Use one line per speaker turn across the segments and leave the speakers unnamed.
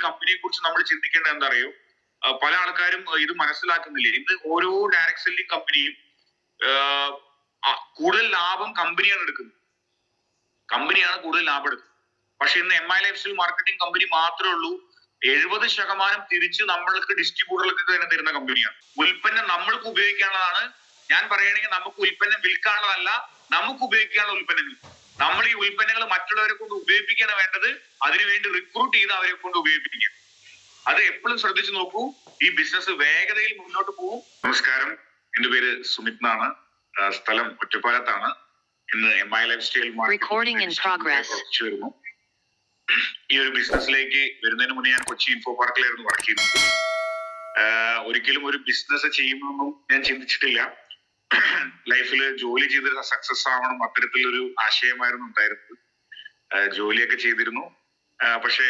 കമ്പനിയെ കുറിച്ച് നമ്മൾ ചിന്തിക്കേണ്ടത് എന്താ അറിയോ? പല ആൾക്കാരും ഇത് മനസ്സിലാക്കുന്നില്ല. ഇന്ന് ഓരോ ഡയറക്ട് സെല്ലിംഗ് കമ്പനിയും കൂടുതൽ ലാഭം കമ്പനിയാണ് എടുക്കുന്നത്. കമ്പനിയാണ് കൂടുതൽ ലാഭം എടുക്കുന്നത്. പക്ഷെ ഇന്ന് MI life style marketing company മാത്രമേ ഉള്ളൂ 70% തിരിച്ച് നമ്മൾക്ക് ഡിസ്ട്രിബ്യൂട്ടർക്ക് തന്നെ തരുന്ന കമ്പനിയാണ്. ഉൽപ്പന്നം നമ്മൾക്ക് ഉപയോഗിക്കാനുള്ളതാണ്. ഞാൻ പറയുകയാണെങ്കിൽ നമുക്ക് ഉൽപ്പന്നം വിൽക്കാനുള്ളതല്ല, നമുക്ക് ഉപയോഗിക്കാനുള്ള ഉൽപ്പന്നങ്ങൾ. നമ്മൾ ഈ ഉൽപ്പന്നങ്ങൾ മറ്റുള്ളവരെ കൊണ്ട് ഉപയോഗിക്കുകയാണ് വേണ്ടത്. അതിനുവേണ്ടി റിക്രൂട്ട് ചെയ്ത് അവരെ കൊണ്ട് ഉപയോഗിപ്പിക്കുക. അത് എപ്പോഴും ശ്രദ്ധിച്ചു നോക്കൂ. ഈ ബിസിനസ് വേഗതയിൽ മുന്നോട്ട് പോകും. നമസ്കാരം, എന്റെ പേര് സുമിത് എന്നാണ്. സ്ഥലം ഒറ്റപ്പാലത്താണ്. ഇന്ന് MI ലൈഫ് സ്റ്റൈൽ മാർക്കറ്റിംഗ് വരുന്നു. ഈ ഒരു ബിസിനസ്സിലേക്ക് വരുന്നതിന് മുന്നേ ഞാൻ കൊച്ചി ഇൻഫോ പാർക്കിലായിരുന്നു വർക്ക് ചെയ്യുന്നത്. ഒരിക്കലും ഒരു ബിസിനസ് ചെയ്യുന്നൊന്നും ഞാൻ ചിന്തിച്ചിട്ടില്ല. ലൈഫിൽ ജോലി ചെയ്ത് സക്സസ് ആവണം, അത്തരത്തിലൊരു ആശയമായിരുന്നു ഉണ്ടായിരുന്നത്. ജോലിയൊക്കെ ചെയ്തിരുന്നു. പക്ഷേ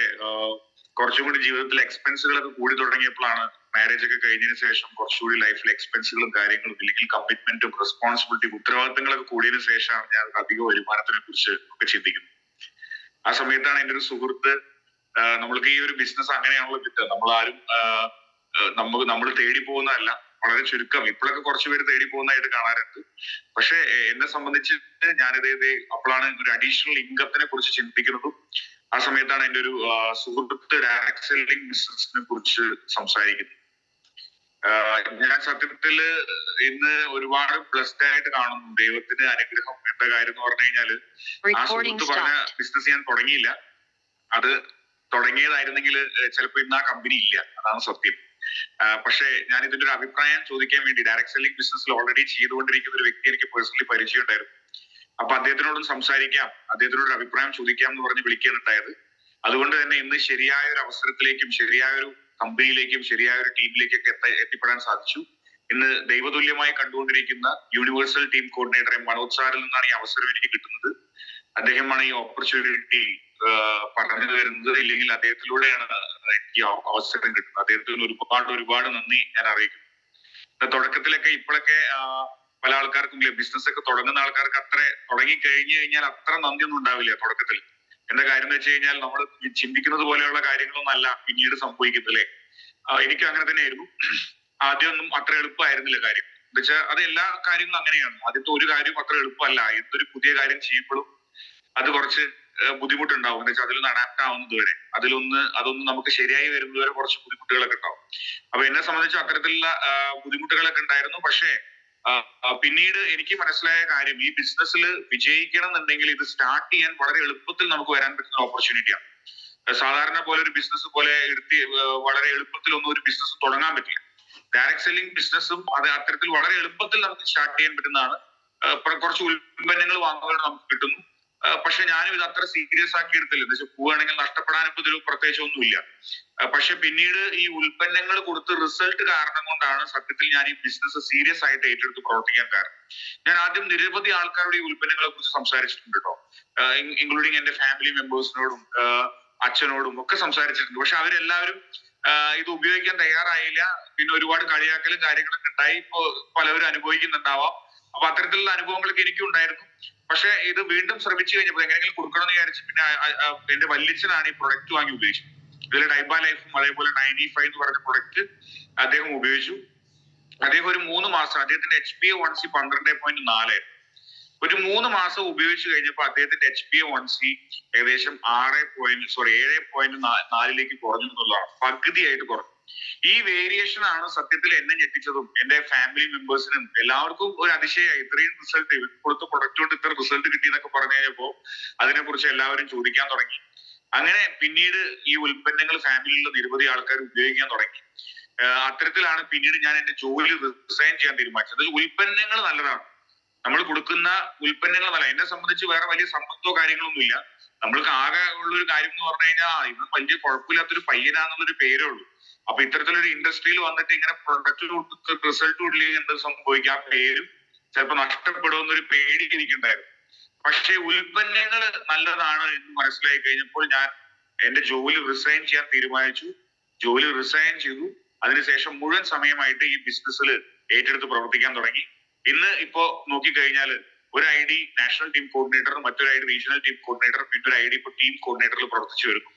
കുറച്ചും കൂടി ജീവിതത്തിൽ എക്സ്പെൻസുകളൊക്കെ കൂടി തുടങ്ങിയപ്പോഴാണ്, മാരേജ് ഒക്കെ കഴിഞ്ഞതിന് ശേഷം കുറച്ചുകൂടി ലൈഫിൽ എക്സ്പെൻസുകളും കാര്യങ്ങളും ഇല്ലെങ്കിൽ കമ്മിറ്റ്മെന്റും റെസ്പോൺസിബിലിറ്റിയും ഉത്തരവാദിത്തങ്ങളൊക്കെ കൂടിയതിനു ശേഷമാണ് ഞാൻ അധിക വരുമാനത്തിനെ കുറിച്ച് ഒക്കെ ചിന്തിക്കുന്നത്. ആ സമയത്താണ് എൻ്റെ ഒരു സുഹൃത്ത്, നമ്മൾക്ക് ഈ ഒരു ബിസിനസ് അങ്ങനെയാണല്ലോ കിട്ടുക, നമ്മൾ തേടി പോകുന്നതല്ല, വളരെ ചുരുക്കം. ഇപ്പോഴൊക്കെ കുറച്ചു പേര് തേടി പോകുന്നതായിട്ട് കാണാറുണ്ട്. പക്ഷെ എന്നെ സംബന്ധിച്ചിട്ട് ഞാനിത് അപ്പോഴാണ് ഒരു അഡീഷണൽ ഇൻകത്തിനെ കുറിച്ച് ചിന്തിക്കുന്നതും. ആ സമയത്താണ് എൻ്റെ ഒരു സുഹൃത്ത് ഡയറക്ട് സെല്ലിംഗ് ബിസിനസിനെ കുറിച്ച് സംസാരിക്കുന്നത്. ഞാൻ സത്യത്തില് ഇന്ന് ഒരുപാട് ബ്ലെസ്ഡ് ആയിട്ട് കാണുന്നു. ദൈവത്തിന്റെ അനുഗ്രഹം എന്ന കാര്യം എന്ന് പറഞ്ഞു കഴിഞ്ഞാല്, ആ സുഹൃത്ത് പറഞ്ഞ ബിസിനസ് ഞാൻ തുടങ്ങിയില്ല. അത് തുടങ്ങിയതായിരുന്നെങ്കിൽ ചിലപ്പോൾ ഇന്ന് ആ കമ്പനി ഇല്ല. അതാണ് സത്യം. പക്ഷെ ഞാൻ ഇതിന്റെ ഒരു അഭിപ്രായം ചോദിക്കാൻ വേണ്ടി, ഡയറക്ട് സെല്ലിംഗ് ബിസിനസ്സിൽ ഓൾറെഡി ചെയ്തുകൊണ്ടിരിക്കുന്ന ഒരു വ്യക്തി എനിക്ക് പേഴ്സണലി പരിചയം ഉണ്ടായിരുന്നു. അപ്പൊ അദ്ദേഹത്തിനോടും സംസാരിക്കാം, അദ്ദേഹത്തിനോട് അഭിപ്രായം ചോദിക്കാം എന്ന് പറഞ്ഞ് വിളിക്കാനുണ്ടായത്. അതുകൊണ്ട് തന്നെ ഇന്ന് ശരിയായ ഒരു അവസരത്തിലേക്കും ശരിയായ ഒരു കമ്പനിയിലേക്കും ശരിയായ ഒരു ടീമിലേക്കൊക്കെ എത്തിപ്പെടാൻ സാധിച്ചു. ഇന്ന് ദൈവതുല്യമായി കണ്ടുകൊണ്ടിരിക്കുന്ന യൂണിവേഴ്സൽ ടീം കോർഡിനേറ്റർ മനോജ് സാറിൽ നിന്നാണ് ഈ അവസരം എനിക്ക് കിട്ടുന്നത്. അദ്ദേഹമാണ് ഈ ഓപ്പർച്യൂണിറ്റി പറഞ്ഞു തരുന്നത്. ഇല്ലെങ്കിൽ അദ്ദേഹത്തിലൂടെയാണ് എനിക്ക് അവസരം കിട്ടുന്നത്. അദ്ദേഹത്തിന് ഒരുപാട് നന്ദി ഞാൻ അറിയിക്കുന്നു. തുടക്കത്തിലൊക്കെ ഇപ്പോഴൊക്കെ പല ആൾക്കാർക്കും ബിസിനസ് ഒക്കെ തുടങ്ങുന്ന ആൾക്കാർക്ക് തുടങ്ങി കഴിഞ്ഞു കഴിഞ്ഞാൽ അത്ര നന്ദിയൊന്നും ഉണ്ടാവില്ല തുടക്കത്തിൽ. എന്താ കാര്യം എന്ന് വെച്ച് കഴിഞ്ഞാൽ, നമ്മൾ ചിന്തിക്കുന്നത് പോലെയുള്ള കാര്യങ്ങളൊന്നും അല്ല പിന്നീട് സംഭവിക്കുന്നല്ലേ. എനിക്കും അങ്ങനെ തന്നെയായിരുന്നു. ആദ്യമൊന്നും അത്ര എളുപ്പമായിരുന്നില്ല കാര്യം. എന്താ വെച്ചാൽ അത് എല്ലാ കാര്യങ്ങളും അങ്ങനെയാണ്. ആദ്യത്തെ ഒരു കാര്യം അത്ര എളുപ്പമല്ല. എന്തൊരു പുതിയ കാര്യം ചെയ്യുമ്പോഴും അത് കുറച്ച് ബുദ്ധിമുട്ടുണ്ടാവും. എന്താ വെച്ചാൽ അതിലൊന്ന് അഡാപ്റ്റ് ആവുന്നത് വരെ, അതൊന്ന് നമുക്ക് ശരിയായി വരുന്നത് വരെ കുറച്ച് ബുദ്ധിമുട്ടുകളൊക്കെ ഉണ്ടാവും. അപ്പൊ എന്നെ സംബന്ധിച്ച് അത്തരത്തിലുള്ള ബുദ്ധിമുട്ടുകളൊക്കെ ഉണ്ടായിരുന്നു. പക്ഷേ പിന്നീട് എനിക്ക് മനസ്സിലായ കാര്യം, ഈ ബിസിനസ്സിൽ വിജയിക്കണം എന്നുണ്ടെങ്കിൽ ഇത് സ്റ്റാർട്ട് ചെയ്യാൻ വളരെ എളുപ്പത്തിൽ നമുക്ക് വരാൻ പറ്റുന്ന ഓപ്പർച്യൂണിറ്റിയാണ്. സാധാരണ പോലെ ഒരു ബിസിനസ് പോലെ വളരെ എളുപ്പത്തിലൊന്നും ഒരു ബിസിനസ് തുടങ്ങാൻ പറ്റില്ല. ഡയറക്ട് സെല്ലിംഗ് ബിസിനസ്സും അത് അത്തരത്തിൽ വളരെ എളുപ്പത്തിൽ നമുക്ക് സ്റ്റാർട്ട് ചെയ്യാൻ പറ്റുന്നതാണ്. കുറച്ച് ഉൽപ്പന്നങ്ങൾ വാങ്ങുന്നത് നമുക്ക് കിട്ടുന്നു. പക്ഷെ ഞാനും ഇത് അത്ര സീരിയസ് ആക്കി എടുത്തില്ല. എന്താ വെച്ചാൽ പോവുകയാണെങ്കിൽ നഷ്ടപ്പെടാനിപ്പോ ഇതിൽ പ്രത്യേകിച്ച് ഒന്നുമില്ല. പക്ഷെ പിന്നീട് ഈ ഉൽപ്പന്നങ്ങൾ കൊടുത്ത് റിസൾട്ട് കാരണം കൊണ്ടാണ് സത്യത്തിൽ ഞാൻ ഈ ബിസിനസ് സീരിയസ് ആയിട്ട് ഏറ്റെടുത്ത് പ്രവർത്തിക്കാൻ കാരണം. ഞാൻ ആദ്യം നിരവധി ആൾക്കാരുടെ ഈ ഉൽപ്പന്നങ്ങളെ കുറിച്ച് സംസാരിച്ചിട്ടുണ്ട് കേട്ടോ. ഇൻക്ലൂഡിങ് എന്റെ ഫാമിലി മെമ്പേഴ്സിനോടും അച്ഛനോടും ഒക്കെ സംസാരിച്ചിട്ടുണ്ട്. പക്ഷെ അവരെല്ലാവരും ഇത് ഉപയോഗിക്കാൻ തയ്യാറായില്ല. പിന്നെ ഒരുപാട് കളിയാക്കലും കാര്യങ്ങളൊക്കെ ഉണ്ടായി. ഇപ്പോ പലവരും അനുഭവിക്കുന്നുണ്ടാവാം. അപ്പൊ അത്തരത്തിലുള്ള അനുഭവങ്ങളൊക്കെ എനിക്കും ഉണ്ടായിരുന്നു. പക്ഷെ ഇത് വീണ്ടും ശ്രമിച്ചു കഴിഞ്ഞപ്പോൾ എങ്ങനെയെങ്കിലും കൊടുക്കണം എന്ന് വിചാരിച്ചു. പിന്നെ എന്റെ വല്യച്ഛനാണ് ഈ പ്രൊഡക്റ്റ് വാങ്ങി ഉപയോഗിച്ചത്. ഇതിൽ ഡൈബ ലൈഫും അതേപോലെ 95 എന്ന് പറഞ്ഞ പ്രൊഡക്റ്റ് അദ്ദേഹം ഉപയോഗിച്ചു. അദ്ദേഹം ഒരു 3 മാസം, അദ്ദേഹത്തിന്റെ HbA1c 12.4 ഒരു 3 മാസം ഉപയോഗിച്ചു കഴിഞ്ഞപ്പോൾ അദ്ദേഹത്തിന്റെ HbA1c ഏകദേശം 7.4 കുറഞ്ഞു എന്നുള്ളതാണ്. പകുതിയായിട്ട് കുറഞ്ഞു. ഈ വേരിയേഷൻ ആണ് സത്യത്തിൽ എന്നെ ഞെട്ടിച്ചതും എന്റെ ഫാമിലി മെമ്പേഴ്സിനും എല്ലാവർക്കും ഒരു അതിശയമായി. ഇത്രയും റിസൾട്ട്, കൊടുത്ത പ്രൊഡക്റ്റ് കൊണ്ട് ഇത്ര റിസൾട്ട് കിട്ടിയെന്നൊക്കെ പറഞ്ഞു കഴിഞ്ഞപ്പോ അതിനെ കുറിച്ച് എല്ലാവരും ചോദിക്കാൻ തുടങ്ങി. അങ്ങനെ പിന്നീട് ഈ ഉൽപ്പന്നങ്ങൾ ഫാമിലിയിലുള്ള നിരവധി ആൾക്കാർ ഉപയോഗിക്കാൻ തുടങ്ങി. അത്തരത്തിലാണ് പിന്നീട് ഞാൻ എന്റെ ജോലി റിസൈൻ ചെയ്യാൻ തീരുമാനിച്ചത്. ഉൽപ്പന്നങ്ങൾ നല്ലതാണ്, നമ്മൾ കൊടുക്കുന്ന ഉൽപ്പന്നങ്ങൾ നല്ല. എന്നെ സംബന്ധിച്ച് വേറെ വലിയ സമ്പത്തോ കാര്യങ്ങളൊന്നും ഇല്ല. നമ്മൾക്ക് ആകെ ഉള്ളൊരു കാര്യം എന്ന് പറഞ്ഞു കഴിഞ്ഞാൽ ഇവൻ വലിയ കുഴപ്പമില്ലാത്തൊരു പയ്യനാന്നുള്ളൊരു പേരേ ഉള്ളൂ. അപ്പൊ ഇത്തരത്തിലൊരു ഇൻഡസ്ട്രിയിൽ വന്നിട്ട് ഇങ്ങനെ പ്രൊഡക്റ്റ് കൊടുത്ത് റിസൾട്ട് ഇല്ലെങ്കിൽ എന്ത് സംഭവിക്കാം, പേരും ചിലപ്പോൾ നഷ്ടപ്പെടുമെന്നൊരു പേടി എനിക്കുണ്ടായിരുന്നു. പക്ഷെ ഉൽപ്പന്നങ്ങൾ നല്ലതാണ് എന്ന് മനസ്സിലായി കഴിഞ്ഞപ്പോൾ ഞാൻ എന്റെ ജോലി റിസൈൻ ചെയ്യാൻ തീരുമാനിച്ചു. ജോലി റിസൈൻ ചെയ്തു. അതിനുശേഷം മുഴുവൻ സമയമായിട്ട് ഈ ബിസിനസ്സിൽ ഏറ്റെടുത്ത് പ്രവർത്തിക്കാൻ തുടങ്ങി. ഇന്ന് ഇപ്പോ നോക്കിക്കഴിഞ്ഞാൽ ഒരു ID നാഷണൽ ടീം കോർഡിനേറ്റർ, മറ്റൊരു ID റീജിയണൽ ടീം കോർഡിനേറ്റർ, പിന്നെ ഒരു ID ഇപ്പൊ ടീം കോർഡിനേറ്ററിൽ പ്രവർത്തിച്ചു വരുന്നു.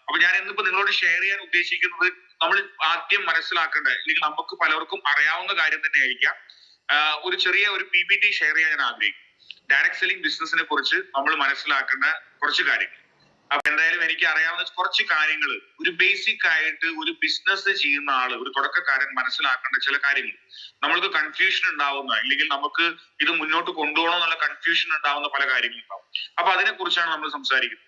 അപ്പൊ ഞാൻ ഇന്നിപ്പോ നിങ്ങളോട് ഷെയർ ചെയ്യാൻ ഉദ്ദേശിക്കുന്നത് നമ്മൾ ആദ്യം മനസ്സിലാക്കേണ്ട, അല്ലെങ്കിൽ നമുക്ക് പലർക്കും അറിയാവുന്ന കാര്യം തന്നെ ആയിരിക്കാം. ഒരു ചെറിയ ഒരു PPT ഷെയർ ചെയ്യാൻ ഞാൻ ആഗ്രഹിക്കും. ഡയറക്ട് സെല്ലിംഗ് ബിസിനസിനെ കുറിച്ച് നമ്മൾ മനസ്സിലാക്കേണ്ട കുറച്ച് കാര്യങ്ങൾ. അപ്പൊ എന്തായാലും എനിക്ക് അറിയാവുന്ന കുറച്ച് കാര്യങ്ങൾ, ഒരു ബേസിക് ആയിട്ട് ഒരു ബിസിനസ് ചെയ്യുന്ന ആള്, ഒരു തുടക്കക്കാരൻ മനസ്സിലാക്കേണ്ട ചില കാര്യങ്ങൾ. നമ്മൾക്ക് കൺഫ്യൂഷൻ ഉണ്ടാവുന്ന, അല്ലെങ്കിൽ നമുക്ക് ഇത് മുന്നോട്ട് കൊണ്ടുപോകണം എന്നുള്ള കൺഫ്യൂഷൻ ഉണ്ടാവുന്ന പല കാര്യങ്ങളുണ്ടാവും. അപ്പൊ അതിനെ കുറിച്ചാണ് നമ്മൾ സംസാരിക്കുന്നത്.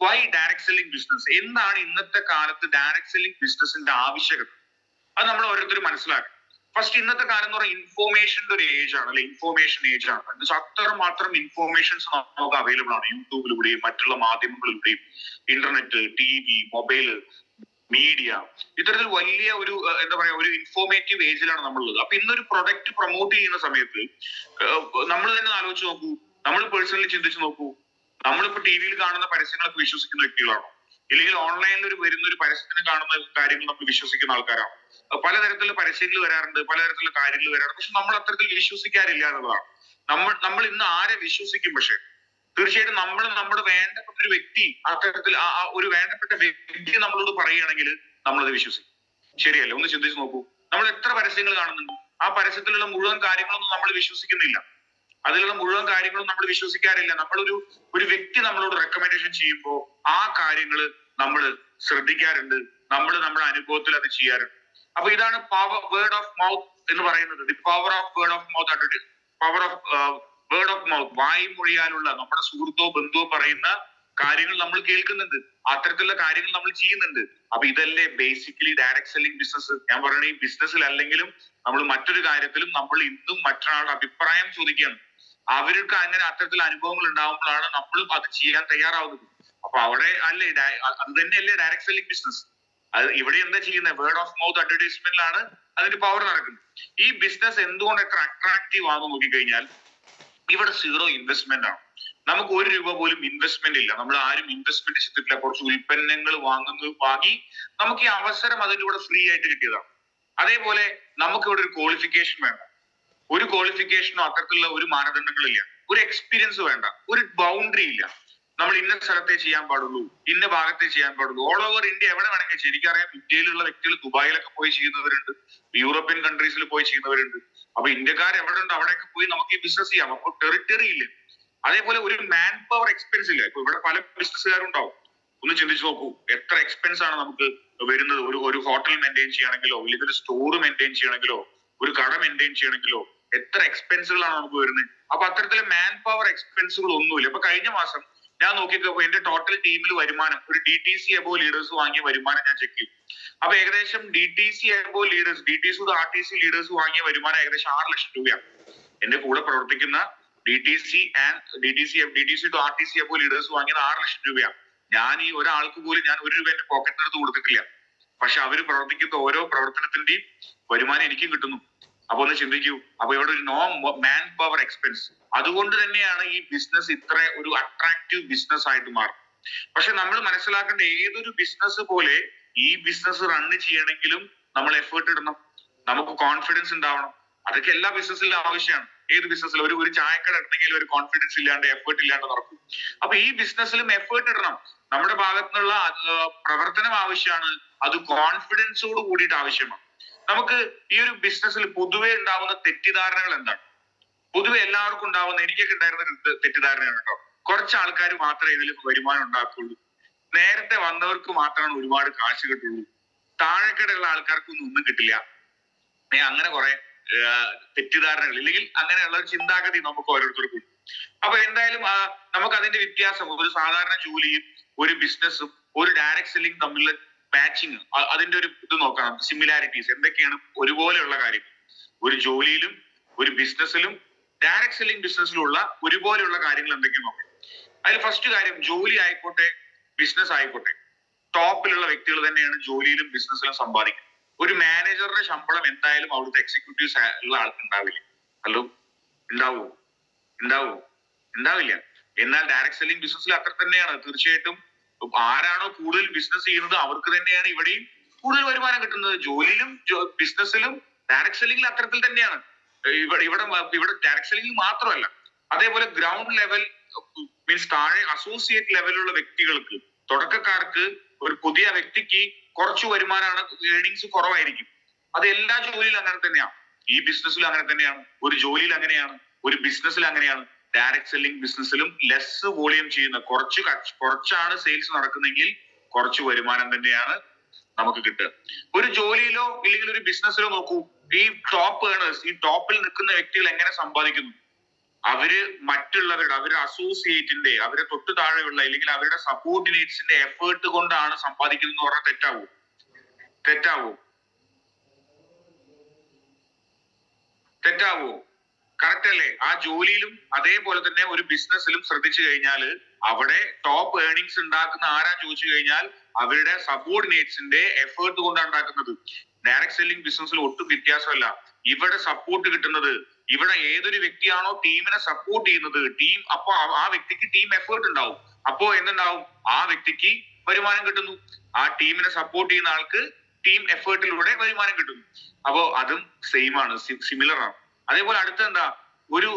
Why direct selling business? എന്താണ് ഇന്നത്തെ കാലത്ത് ഡയറക്ട് സെല്ലിംഗ് ബിസിനസിന്റെ ആവശ്യകത? അത് നമ്മൾ ഓരോരുത്തരും മനസ്സിലാക്കണം. ഫസ്റ്റ്, ഇന്നത്തെ കാലം എന്ന് പറഞ്ഞാൽ ഇൻഫോർമേഷന്റെ ഒരു ഏജ് ആണ്, അല്ലെ? ഇൻഫോർമേഷൻ ഏജ് ആണ്. എന്ന് വെച്ചാൽ അത്രമാത്രം ഇൻഫോർമേഷൻസ് നമുക്ക് അവൈലബിൾ ആണ്. യൂട്യൂബിലൂടെയും മറ്റുള്ള മാധ്യമങ്ങളിലൂടെയും, ഇന്റർനെറ്റ്, TV, മൊബൈല്, മീഡിയ, ഇത്തരത്തിൽ വലിയ ഒരു എന്താ പറയാ, ഒരു ഇൻഫോർമേറ്റീവ് ഏജിലാണ് നമ്മളുള്ളത്. അപ്പൊ ഇന്നൊരു പ്രൊഡക്റ്റ് പ്രൊമോട്ട് ചെയ്യുന്ന സമയത്ത് നമ്മൾ തന്നെ ആലോചിച്ച് നോക്കൂ, നമ്മൾ പേഴ്സണലി ചിന്തിച്ച് നോക്കൂ, നമ്മളിപ്പോ TV-യിൽ കാണുന്ന പരസ്യങ്ങളൊക്കെ വിശ്വസിക്കുന്ന വ്യക്തികളാണോ? ഇല്ലെങ്കിൽ ഓൺലൈനിൽ വരുന്ന ഒരു പരസ്യത്തിന് കാണുന്ന കാര്യങ്ങൾ നമ്മൾ വിശ്വസിക്കുന്ന ആൾക്കാരാണ്? പലതരത്തിലുള്ള പരസ്യങ്ങൾ വരാറുണ്ട്, പലതരത്തിലുള്ള കാര്യങ്ങൾ വരാറുണ്ട്, പക്ഷെ നമ്മൾ അത്തരത്തിൽ വിശ്വസിക്കാറില്ല എന്നുള്ളതാണ്. നമ്മൾ ഇന്ന് ആരെ വിശ്വസിക്കും? പക്ഷെ തീർച്ചയായിട്ടും നമ്മൾ നമ്മുടെ വേണ്ടപ്പെട്ട ഒരു വ്യക്തി, അത്തരത്തിൽ ഒരു വേണ്ടപ്പെട്ട വ്യക്തി നമ്മളോട് പറയുകയാണെങ്കിൽ നമ്മളത് വിശ്വസിക്കും. ശരിയല്ലേ? ഒന്ന് ചിന്തിച്ച് നോക്കൂ. നമ്മൾ എത്ര പരസ്യങ്ങൾ കാണുന്നുണ്ട്, ആ പരസ്യത്തിലുള്ള മുഴുവൻ കാര്യങ്ങളൊന്നും നമ്മൾ വിശ്വസിക്കുന്നില്ല. അതിലുള്ള മുഴുവൻ കാര്യങ്ങളും നമ്മൾ വിശ്വസിക്കാറില്ല. ഒരു വ്യക്തി നമ്മളോട് റെക്കമെൻഡേഷൻ ചെയ്യുമ്പോൾ ആ കാര്യങ്ങൾ നമ്മൾ ശ്രദ്ധിക്കാറുണ്ട്, നമ്മൾ നമ്മുടെ അനുഭവത്തിൽ അത് ചെയ്യാറുണ്ട്. അപ്പൊ ഇതാണ് വേർഡ് ഓഫ് മൗത്ത് എന്ന് പറയുന്നത്. The power of word of mouth, power of word of mouth. വായ്മൊഴിയാലുള്ള നമ്മുടെ സുഹൃത്തോ ബന്ധുവോ പറയുന്ന കാര്യങ്ങൾ നമ്മൾ കേൾക്കുന്നുണ്ട്, അത്തരത്തിലുള്ള കാര്യങ്ങൾ നമ്മൾ ചെയ്യുന്നുണ്ട്. അപ്പൊ ഇതല്ലേ ബേസിക്കലി ഡയറക്ട് സെല്ലിംഗ് ബിസിനസ്? ഞാൻ പറയുന്നത് ഈ ബിസിനസ്സിൽ അല്ലെങ്കിലും നമ്മൾ മറ്റൊരു കാര്യത്തിലും നമ്മൾ ഇന്നും മറ്റൊരാളുടെ അഭിപ്രായം ചോദിക്കുകയാണ്. അവർക്ക് അങ്ങനെ അത്തരത്തിൽ അനുഭവങ്ങൾ ഉണ്ടാകുമ്പോഴാണ് നമ്മളും അത് ചെയ്യാൻ തയ്യാറാവുന്നത്. അപ്പൊ അവിടെ അല്ലേ, അത് തന്നെയല്ലേ ഡയറക്ട് സെല്ലിംഗ് ബിസിനസ്? അത് ഇവിടെ എന്താ ചെയ്യുന്നത്? വേർഡ് ഓഫ് മൗത്ത് അഡ്വർടൈസ്മെന്റിലാണ് അതിന്റെ പവർ നടക്കുന്നത്. ഈ ബിസിനസ് എന്തുകൊണ്ട് എത്ര അട്രാക്റ്റീവ് ആണെന്ന് നോക്കിക്കഴിഞ്ഞാൽ, ഇവിടെ 0 ഇൻവെസ്റ്റ്മെന്റ് ആണ്. നമുക്ക് 1 രൂപ പോലും ഇൻവെസ്റ്റ്മെന്റ് ഇല്ല. നമ്മൾ ആരും ഇൻവെസ്റ്റ്മെന്റ് ചെയ്തിട്ടില്ല. കുറച്ച് ഉൽപ്പന്നങ്ങൾ വാങ്ങി നമുക്ക് ഈ അവസരം അതിലൂടെ ഫ്രീ ആയിട്ട് കിട്ടിയതാണ്. അതേപോലെ നമുക്ക് ഇവിടെ ഒരു ക്വാളിഫിക്കേഷൻ വേണ്ട, ഒരു ക്വാളിഫിക്കേഷനോ അത്തരത്തിലുള്ള ഒരു മാനദണ്ഡങ്ങളില്ല, ഒരു എക്സ്പീരിയൻസ് വേണ്ട, ഒരു ബൗണ്ടറി ഇല്ല. നമ്മൾ ഇന്ന സ്ഥലത്തെ ചെയ്യാൻ പാടുള്ളൂ, ഇന്ന ഭാഗത്തെ ചെയ്യാൻ പാടുള്ളൂ. ഓൾ ഓവർ ഇന്ത്യ എവിടെ വേണമെങ്കിൽ ചെയ്യാം. എനിക്കറിയാം ഇന്ത്യയിലുള്ള വ്യക്തികൾ ദുബായിലൊക്കെ പോയി ചെയ്യുന്നവരുണ്ട്, യൂറോപ്യൻ കൺട്രീസിൽ പോയി ചെയ്യുന്നവരുണ്ട്. അപ്പൊ ഇന്ത്യക്കാർ എവിടെ ഉണ്ട് അവിടെയൊക്കെ പോയി നമുക്ക് ഈ ബിസിനസ് ചെയ്യാം. അപ്പൊ ടെറിട്ടറി ഇല്ല. അതേപോലെ ഒരു മാൻ പവർ എക്സ്പെൻസ് ഇല്ല. ഇപ്പൊ ഇവിടെ പല ബിസിനസ്സുകാരുണ്ടാവും. ഒന്ന് ചിന്തിച്ചു നോക്കൂ, എത്ര എക്സ്പെൻസ് ആണ് നമുക്ക് വരുന്നത്. ഒരു ഹോട്ടൽ മെയിൻറ്റെയിൻ ചെയ്യണമെങ്കിലോ, അല്ലെങ്കിൽ ഒരു സ്റ്റോർ മെയിൻറ്റെയിൻ ചെയ്യണമെങ്കിലോ, ഒരു കട മെയിൻറ്റെയിൻ ചെയ്യണമെങ്കിലോ എത്ര എക്സ്പെൻസുകളാണ് നമുക്ക് വരുന്നത്. അപ്പൊ അത്തരത്തിലെ മാൻ പവർ എക്സ്പെൻസുകൾ ഒന്നുമില്ല. അപ്പൊ കഴിഞ്ഞ മാസം ഞാൻ നോക്കിയപ്പോ എന്റെ ടോട്ടൽ ടീമിൽ വരുമാനം, ഒരു DTC എബോ ലീഡേഴ്സ് വാങ്ങിയ വരുമാനം ഞാൻ ചെക്ക് ചെയ്തു. അപ്പൊ ഏകദേശം DTC above leaders, DTC to RTC leaders വാങ്ങിയ വരുമാനം ഏകദേശം 6 ലക്ഷം രൂപയാണ്. എന്റെ കൂടെ പ്രവർത്തിക്കുന്ന DTC to RTC above leaders വാങ്ങിയത് 6 ലക്ഷം രൂപയാണ്. ഞാൻ ഈ ഒരാൾക്ക് പോലും ഞാൻ 1 രൂപ എന്റെ പോക്കറ്റിനടുത്ത് കൊടുത്തിട്ടില്ല. പക്ഷെ അവര് പ്രവർത്തിക്കുന്ന ഓരോ പ്രവർത്തനത്തിന്റെയും വരുമാനം എനിക്കും കിട്ടുന്നു. അപ്പൊ ഒന്ന് ചിന്തിക്കൂ. അപ്പൊ ഇവിടെ ഒരു നോ മാൻ പവർ എക്സ്പെൻസ്. അതുകൊണ്ട് തന്നെയാണ് ഈ ബിസിനസ് ഇത്ര ഒരു അട്രാക്റ്റീവ് ബിസിനസ് ആയിട്ട് മാറുന്നത്. പക്ഷെ നമ്മൾ മനസ്സിലാക്കേണ്ട, ഏതൊരു ബിസിനസ് പോലെ ഈ ബിസിനസ് റൺ ചെയ്യണമെങ്കിലും നമ്മൾ എഫേർട്ട് ഇടണം, നമുക്ക് കോൺഫിഡൻസ് ഉണ്ടാവണം. അതൊക്കെ എല്ലാ ബിസിനസ്സിലും ആവശ്യമാണ്. ഏത് ബിസിനസ്സിലും ഒരു ചായക്കട ഇടണമെങ്കിൽ ഒരു കോൺഫിഡൻസ് ഇല്ലാണ്ട്, എഫേർട്ട് ഇല്ലാണ്ട് നടക്കും. അപ്പൊ ഈ ബിസിനസ്സിലും എഫേർട്ട് ഇടണം. നമ്മുടെ ഭാഗത്തുനിന്നുള്ള പ്രവർത്തനം ആവശ്യമാണ്, അത് കോൺഫിഡൻസോട് കൂടിയിട്ട് ആവശ്യമാണ്. നമുക്ക് ഈ ഒരു ബിസിനസ്സിൽ പൊതുവെ ഉണ്ടാവുന്ന തെറ്റിദ്ധാരണകൾ എന്താണ്? പൊതുവെ എല്ലാവർക്കും ഉണ്ടാവുന്ന, എനിക്കൊക്കെ ഉണ്ടായിരുന്ന തെറ്റിദ്ധാരണയാണ് കേട്ടോ. കുറച്ച് ആൾക്കാർ മാത്രമേ ഇതിൽ വരുമാനം ഉണ്ടാക്കുള്ളൂ, നേരത്തെ വന്നവർക്ക് മാത്രമാണ് ഒരുപാട് കാശ് കിട്ടുള്ളൂ, താഴെക്കിടയുള്ള ആൾക്കാർക്കൊന്നും ഒന്നും കിട്ടില്ല. അങ്ങനെ കുറെ തെറ്റിദ്ധാരണകൾ, ഇല്ലെങ്കിൽ അങ്ങനെയുള്ള ഒരു ചിന്താഗതി നമുക്ക് ഓരോരുത്തർക്കും. അപ്പൊ എന്തായാലും നമുക്ക് അതിന്റെ വ്യത്യാസം, ഒരു സാധാരണ ജോലിയും ഒരു ബിസിനസ്സും ഒരു ഡയറക്ട് സെല്ലിംഗ് തമ്മിലുള്ള മാച്ചിങ്, അതിന്റെ ഒരു ഇത് നോക്കണം. സിമിലാരിറ്റീസ് എന്തൊക്കെയാണ്, ഒരുപോലെയുള്ള കാര്യങ്ങൾ ഒരു ജോലിയിലും ഒരു ബിസിനസ്സിലും ഡയറക്ട് സെല്ലിംഗ് ബിസിനസ്സിലുള്ള ഒരുപോലെയുള്ള കാര്യങ്ങൾ എന്തൊക്കെയാണ് നോക്കണം. അതിൽ ഫസ്റ്റ് കാര്യം, ജോലി ആയിക്കോട്ടെ ബിസിനസ് ആയിക്കോട്ടെ, ടോപ്പിലുള്ള വ്യക്തികൾ തന്നെയാണ് ജോലിയിലും ബിസിനസ്സിലും സമ്പാദിക്കുന്നത്. ഒരു മാനേജറുടെ ശമ്പളം എന്തായാലും അവിടുത്തെ എക്സിക്യൂട്ടീവ്സ് ഉള്ള ആൾക്ക് ഉണ്ടാവില്ല. ഹലോ, ഉണ്ടാവില്ല. എന്നാൽ ഡയറക്ട് സെല്ലിംഗ് ബിസിനസ്സിൽ അത്ര തന്നെയാണ്. തീർച്ചയായിട്ടും ആരാണോ കൂടുതൽ ബിസിനസ് ചെയ്യുന്നത് അവർക്ക് തന്നെയാണ് ഇവിടെയും കൂടുതൽ വരുമാനം കിട്ടുന്നത്. ജോലിയിലും ബിസിനസ്സിലും ഡയറക്ട് സെല്ലിംഗിൽ അത്തരത്തിൽ തന്നെയാണ്. ഇവിടെ ഡയറക്ട് സെല്ലിംഗിൽ മാത്രമല്ല, അതേപോലെ ഗ്രൗണ്ട് ലെവൽ മീൻസ് താഴെ അസോസിയേറ്റ് ലെവലുള്ള വ്യക്തികൾക്ക്, തുടക്കക്കാർക്ക് ഒരു പുതിയ വ്യക്തിക്ക് കുറച്ച് വരുമാനമാണ്, ഏർണിങ്സ് കുറവായിരിക്കും. അത് എല്ലാ ജോലിയിലും അങ്ങനെ തന്നെയാണ്, ഈ ബിസിനസ്സിലും അങ്ങനെ തന്നെയാണ്, ഒരു ജോലിയിൽ അങ്ങനെയാണ്, ഒരു ബിസിനസ്സിൽ അങ്ങനെയാണ്. ഡയറക്ട് സെല്ലിംഗ് ബിസിനസ്സിലും ലെസ് വോളിയം ചെയ്യുന്ന കുറച്ചാണ് സെയിൽസ് നടക്കുന്നെങ്കിൽ കുറച്ച് വരുമാനം തന്നെയാണ് നമുക്ക് കിട്ടുക. ഒരു ജോലിയിലോ ഇല്ലെങ്കിൽ ഒരു ബിസിനസ്സിലോ നോക്കൂ, ഈ ടോപ്പ് ഏണേഴ്സ്, ഈ ടോപ്പിൽ നിൽക്കുന്ന വ്യക്തികൾ എങ്ങനെ സമ്പാദിക്കുന്നു? അവര് മറ്റുള്ളവരുടെ, അവരുടെ അസോസിയേറ്റിന്റെ, അവരെ തൊട്ടു താഴെയുള്ള അല്ലെങ്കിൽ അവരുടെ സബോർഡിനേറ്റ്സിന്റെ എഫേർട്ട് കൊണ്ടാണ് സമ്പാദിക്കുന്നത് എന്ന് പറഞ്ഞാൽ തെറ്റാവോ? കറക്റ്റ് അല്ലേ? ആ ജോലിയിലും അതേപോലെ തന്നെ ഒരു ബിസിനസ്സിലും ശ്രദ്ധിച്ചു കഴിഞ്ഞാൽ അവിടെ ടോപ്പ് ഏർണിങ്സ് ഉണ്ടാക്കുന്ന ആരാ ചോദിച്ചു കഴിഞ്ഞാൽ അവരുടെ സബോർഡിനേറ്റ്സിന്റെ എഫേർട്ട് കൊണ്ടാണ് ഉണ്ടാക്കുന്നത്. ഡയറക്ട് സെല്ലിംഗ് ബിസിനസ്സിൽ ഒട്ടും വ്യത്യാസമല്ല. ഇവിടെ സപ്പോർട്ട് കിട്ടുന്നത്, ഇവിടെ ഏതൊരു വ്യക്തിയാണോ ടീമിനെ സപ്പോർട്ട് ചെയ്യുന്നത്, അപ്പൊ ആ വ്യക്തിക്ക് ടീം എഫേർട്ട് ഉണ്ടാവും. അപ്പോ എന്തുണ്ടാവും? ആ വ്യക്തിക്ക് വരുമാനം കിട്ടുന്നു. ആ ടീമിനെ സപ്പോർട്ട് ചെയ്യുന്ന ആൾക്ക് ടീം എഫേർട്ടിലൂടെ വരുമാനം കിട്ടുന്നു. അപ്പോ അതും സെയിം ആണ്, സിമിലർ ആണ്. അതേപോലെ അടുത്ത എന്താ, ഒരു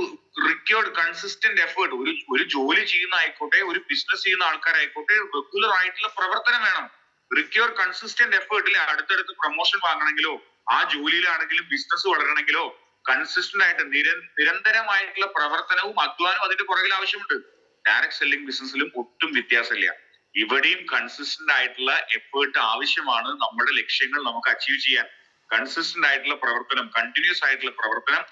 റിക്വേർഡ് കൺസിസ്റ്റന്റ് എഫേർട്ട്. ഒരു ജോലി ചെയ്യുന്ന ആയിക്കോട്ടെ, ഒരു ബിസിനസ് ചെയ്യുന്ന ആൾക്കാരായിക്കോട്ടെ, റെഗുലർ ആയിട്ടുള്ള പ്രവർത്തനം വേണം. റിക്വേർഡ് കൺസിസ്റ്റന്റ് എഫേർട്ടിൽ അടുത്തടുത്ത് പ്രൊമോഷൻ വാങ്ങണമെങ്കിലോ, ആ ജോലിയിലാണെങ്കിലും ബിസിനസ് വളരണമെങ്കിലോ കൺസിസ്റ്റന്റ് ആയിട്ട് നിരന്തരമായിട്ടുള്ള പ്രവർത്തനവും അധ്വാനവും അതിന്റെ പുറകിൽ ആവശ്യമുണ്ട്. ഡയറക്ട് സെല്ലിംഗ് ബിസിനസ്സിലും ഒട്ടും വ്യത്യാസമില്ല. ഇവിടെയും കൺസിസ്റ്റന്റ് ആയിട്ടുള്ള എഫേർട്ട് ആവശ്യമാണ് നമ്മുടെ ലക്ഷ്യങ്ങൾ നമുക്ക് അച്ചീവ് ചെയ്യാൻ. കൺസിസ്റ്റന്റ് ആയിട്ടുള്ള പ്രവർത്തനം, കണ്ടിന്യൂസ് ആയിട്ടുള്ള പ്രവർത്തനം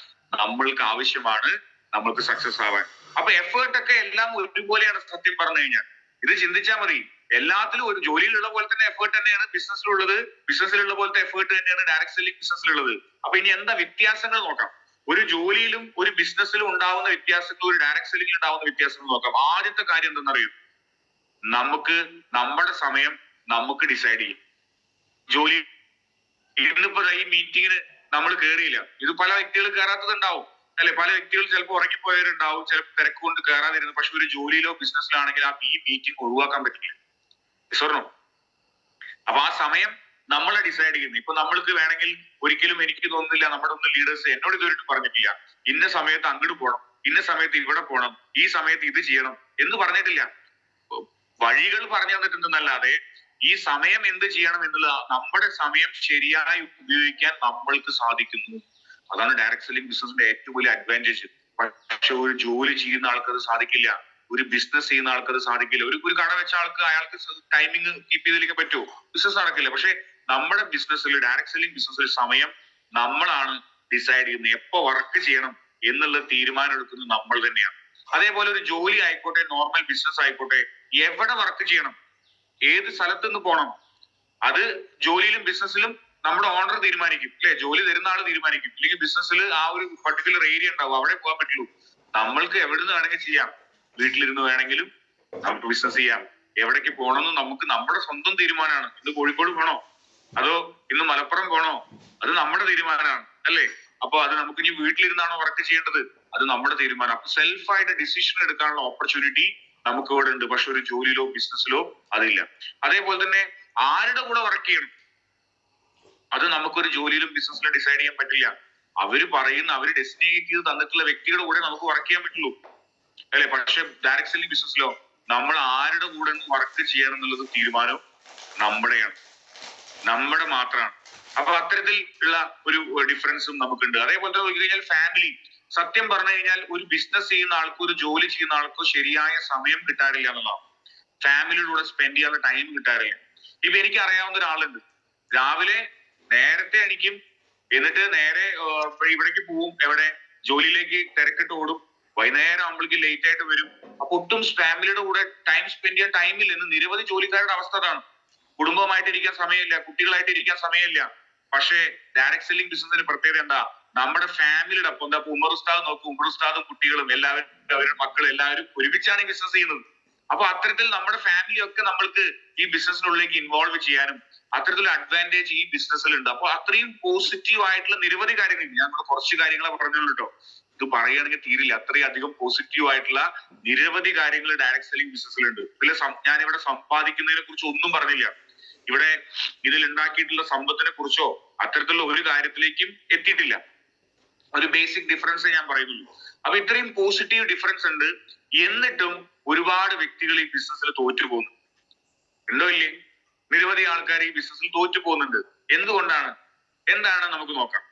നമ്മൾക്ക് ആവശ്യമാണ് നമ്മൾക്ക് സക്സസ് ആവാൻ. അപ്പൊ എഫേർട്ട് ഒക്കെ എല്ലാം ഒരുപോലെയാണ് സത്യം പറഞ്ഞു കഴിഞ്ഞാൽ. ഇത് ചിന്തിച്ചാൽ മതി. എല്ലാത്തിലും ഒരു ജോലിയിലുള്ള പോലെ തന്നെ എഫേർട്ട് തന്നെയാണ് ബിസിനസ്സിലുള്ളത്, ബിസിനസ്സിലുള്ള പോലത്തെ എഫേർട്ട് തന്നെയാണ് ഡയറക്ട് സെല്ലിംഗ് ബിസിനസ്സിലുള്ളത്. അപ്പൊ ഇനി എന്താ വ്യത്യാസങ്ങൾ നോക്കാം. ഒരു ജോലിയിലും ഒരു ബിസിനസ്സിലും ഉണ്ടാവുന്ന വ്യത്യാസങ്ങൾ, ഒരു ഡയറക്ട് സെല്ലിംഗിൽ ഉണ്ടാവുന്ന വ്യത്യാസങ്ങൾ നോക്കാം. ആദ്യത്തെ കാര്യം എന്തെന്നറിയും? നമുക്ക് നമ്മുടെ സമയം നമുക്ക് ഡിസൈഡ് ചെയ്യും. ജോലി ഇന്നിപ്പോ ഈ മീറ്റിങ്ങിന് നമ്മൾ കയറിയില്ല, ഇത് പല വ്യക്തികൾ കയറാത്തതുണ്ടാവും അല്ലെ? പല വ്യക്തികൾ ചിലപ്പോൾ ഉറങ്ങിപ്പോയവരുണ്ടാവും, ചിലപ്പോൾ തിരക്ക് കൊണ്ട് കയറാതിരുന്നു. പക്ഷെ ഒരു ജോലിയിലോ ബിസിനസ്സിലാണെങ്കിൽ ഈ മീറ്റിംഗ് ഒഴിവാക്കാൻ പറ്റില്ല. സ്വർണം. അപ്പൊ ആ സമയം നമ്മളെ ഡിസൈഡ് ചെയ്യുന്നു. ഇപ്പൊ നമ്മൾക്ക് വേണമെങ്കിൽ ഒരിക്കലും എനിക്ക് തോന്നുന്നില്ല, നമ്മുടെ ഒന്നും ലീഡേഴ്സ് എന്നോട് ഇതുവരെ പറഞ്ഞിട്ടില്ല ഇന്ന സമയത്ത് അങ്ങോട്ട് പോകണം, ഇന്ന സമയത്ത് ഇവിടെ പോകണം, ഈ സമയത്ത് ഇത് ചെയ്യണം എന്ന് പറഞ്ഞിട്ടില്ല. വഴികൾ പറഞ്ഞു തന്നിട്ടുണ്ടെന്നല്ലാതെ ഈ സമയം എന്ത് ചെയ്യണം എന്നുള്ള, നമ്മുടെ സമയം ശരിയായി ഉപയോഗിക്കാൻ നമ്മൾക്ക് സാധിക്കുന്നു. അതാണ് ഡയറക്ട് സെല്ലിംഗ് ബിസിനസിന്റെ ഏറ്റവും വലിയ അഡ്വാൻറ്റേജ്. പക്ഷെ ഒരു ജോലി ചെയ്യുന്ന ആൾക്ക് അത് സാധിക്കില്ല, ഒരു ബിസിനസ് ചെയ്യുന്ന ആൾക്ക് അത് സാധിക്കില്ല. ഒരു കട വെച്ച അയാൾക്ക് ടൈമിംഗ് കീപ്പ് ചെയ്തിരിക്കാൻ പറ്റുമോ? ബിസിനസ് നടക്കില്ല. പക്ഷെ നമ്മുടെ ബിസിനസ്സിൽ, ഡയറക്ട് സെല്ലിംഗ് ബിസിനസ്സിൽ സമയം നമ്മളാണ് ഡിസൈഡ് ചെയ്യുന്നത്. എപ്പോ വർക്ക് ചെയ്യണം എന്നുള്ള തീരുമാനം എടുക്കുന്നത് നമ്മൾ തന്നെയാണ്. അതേപോലെ ഒരു ജോലി ആയിക്കോട്ടെ, നോർമൽ ബിസിനസ് ആയിക്കോട്ടെ, എവിടെ വർക്ക് ചെയ്യണം, ഏത് സ്ഥലത്ത് നിന്ന് പോകണം, അത് ജോലിയിലും ബിസിനസ്സിലും നമ്മുടെ ഓണർ തീരുമാനിക്കും അല്ലെ? ജോലി തരുന്ന ആള് തീരുമാനിക്കും. ഇല്ലെങ്കിൽ ബിസിനസ്സിൽ ആ ഒരു പർട്ടിക്കുലർ ഏരിയ ഉണ്ടാവും, അവിടെ പോകാൻ പറ്റുള്ളൂ. നമ്മൾക്ക് എവിടെ നിന്ന് വേണമെങ്കിൽ ചെയ്യാം. വീട്ടിലിരുന്ന് വേണമെങ്കിലും നമുക്ക് ബിസിനസ് ചെയ്യാം. എവിടേക്ക് പോകണമെന്ന് നമുക്ക് നമ്മുടെ സ്വന്തം തീരുമാനമാണ്. ഇന്ന് കോഴിക്കോട് പോകണോ അതോ ഇന്ന് മലപ്പുറം പോകണോ, അത് നമ്മുടെ തീരുമാനമാണ് അല്ലേ? അപ്പൊ അത് നമുക്ക് ഇനി വീട്ടിലിരുന്നാണോ വർക്ക് ചെയ്യേണ്ടത്, അത് നമ്മുടെ തീരുമാനം. അപ്പൊ സെൽഫായിട്ട് ഡിസിഷൻ എടുക്കാനുള്ള ഓപ്പർച്യൂണിറ്റി നമുക്ക് ഇവിടെ ഉണ്ട്. പക്ഷെ ഒരു ജോലിയിലോ ബിസിനസ്സിലോ അതില്ല. അതേപോലെ തന്നെ ആരുടെ കൂടെ വർക്ക് ചെയ്യണം, അത് നമുക്കൊരു ജോലിയിലും ബിസിനസ്സിലും ഡിസൈഡ് ചെയ്യാൻ പറ്റില്ല. അവര് ഡെസ്റ്റിനേറ്റ് ചെയ്ത് തന്നിട്ടുള്ള വ്യക്തികളുടെ കൂടെ നമുക്ക് വർക്ക് ചെയ്യാൻ പറ്റുള്ളൂ അല്ലെ? പക്ഷെ ഡയറക്ട് സെല്ലിംഗ് ബിസിനസ്സിലോ നമ്മൾ ആരുടെ കൂടെ വർക്ക് ചെയ്യണം എന്നുള്ളത് തീരുമാനം നമ്മുടെ മാത്രമാണ്. അപ്പൊ അത്തരത്തിൽ ഉള്ള ഒരു ഡിഫറൻസും നമുക്കുണ്ട്. അതേപോലെ തന്നെ നോക്കി കഴിഞ്ഞാൽ ഫാമിലി, സത്യം പറഞ്ഞു കഴിഞ്ഞാൽ ഒരു ബിസിനസ് ചെയ്യുന്ന ആൾക്കോ ഒരു ജോലി ചെയ്യുന്ന ആൾക്കോ ശരിയായ സമയം കിട്ടാറില്ല എന്നുള്ളതാണ്. ഫാമിലിയുടെ സ്പെൻഡ് ചെയ്യാനുള്ള ടൈം കിട്ടാറില്ല. ഇപ്പൊ എനിക്ക് അറിയാവുന്ന ഒരാളുണ്ട്, രാവിലെ നേരത്തെ എണീക്കും, എന്നിട്ട് നേരെ ഇവിടേക്ക് പോവും, എവിടെ ജോലിയിലേക്ക് തിരക്കിട്ട് ഓടും, വൈകുന്നേരം ആകുമ്പോഴേക്ക് ലേറ്റ് ആയിട്ട് വരും. അപ്പൊ ഒട്ടും ഫാമിലിയുടെ കൂടെ ടൈം സ്പെൻഡ് ചെയ്യാൻ ടൈമില്ല. എന്ന് നിരവധി ജോലിക്കാരുടെ അവസ്ഥ അതാണ്. കുടുംബമായിട്ട് ഇരിക്കാൻ സമയമില്ല, കുട്ടികളായിട്ട് ഇരിക്കാൻ സമയമില്ല. പക്ഷേ ഡയറക്ട് സെല്ലിംഗ് ബിസിനസിന്റെ പ്രത്യേകത എന്താ? നമ്മുടെ ഫാമിലിയുടെ ഒപ്പം, എന്താ ഉമർ ഉസ്താദ് നോക്കും, ഉമർ ഉസ്താദും കുട്ടികളും എല്ലാവരും, അവരുടെ മക്കളും എല്ലാവരും ഒരുമിച്ചാണ് ബിസിനസ് ചെയ്യുന്നത്. അപ്പൊ അത്തരത്തിൽ നമ്മുടെ ഫാമിലി ഒക്കെ നമ്മൾക്ക് ഈ ബിസിനസിനുള്ളിലേക്ക് ഇൻവോൾവ് ചെയ്യാനും അത്തരത്തിലുള്ള അഡ്വാൻറ്റേജ് ഈ ബിസിനസ്സിൽ ഉണ്ട്. അപ്പൊ അത്രയും പോസിറ്റീവ് ആയിട്ടുള്ള നിരവധി കാര്യങ്ങൾ, ഞാൻ കുറച്ച് കാര്യങ്ങളെ പറഞ്ഞുള്ളൂ കേട്ടോ, ഇത് പറയുകയാണെങ്കിൽ തീരില്ല. അത്രയും അധികം പോസിറ്റീവ് ആയിട്ടുള്ള നിരവധി കാര്യങ്ങൾ ഡയറക്ട് സെല്ലിംഗ് ബിസിനസ്സിലുണ്ട്. ഇതിൽ ഞാനിവിടെ സമ്പാദിക്കുന്നതിനെ കുറിച്ച് ഒന്നും പറഞ്ഞില്ല. ഇവിടെ ഇതിൽ ഉണ്ടാക്കിയിട്ടുള്ള സമ്പത്തിനെ കുറിച്ചോ അത്തരത്തിലുള്ള ഒരു കാര്യത്തിലേക്കും എത്തിയിട്ടില്ല. ഒരു ബേസിക് ഡിഫറൻസ് ഞാൻ പറയുന്നുള്ളൂ. അപ്പൊ ഇത്രയും പോസിറ്റീവ് ഡിഫറൻസ് ഉണ്ട്, എന്നിട്ടും ഒരുപാട് വ്യക്തികൾ ഈ ബിസിനസ്സിൽ തോറ്റു പോകുന്നു. ഉണ്ടോ ഇല്ലേ? നിരവധി ആൾക്കാർ ഈ ബിസിനസ്സിൽ തോറ്റു പോകുന്നുണ്ട്. എന്തുകൊണ്ടാണ്? എന്താണ് നമുക്ക് നോക്കാം.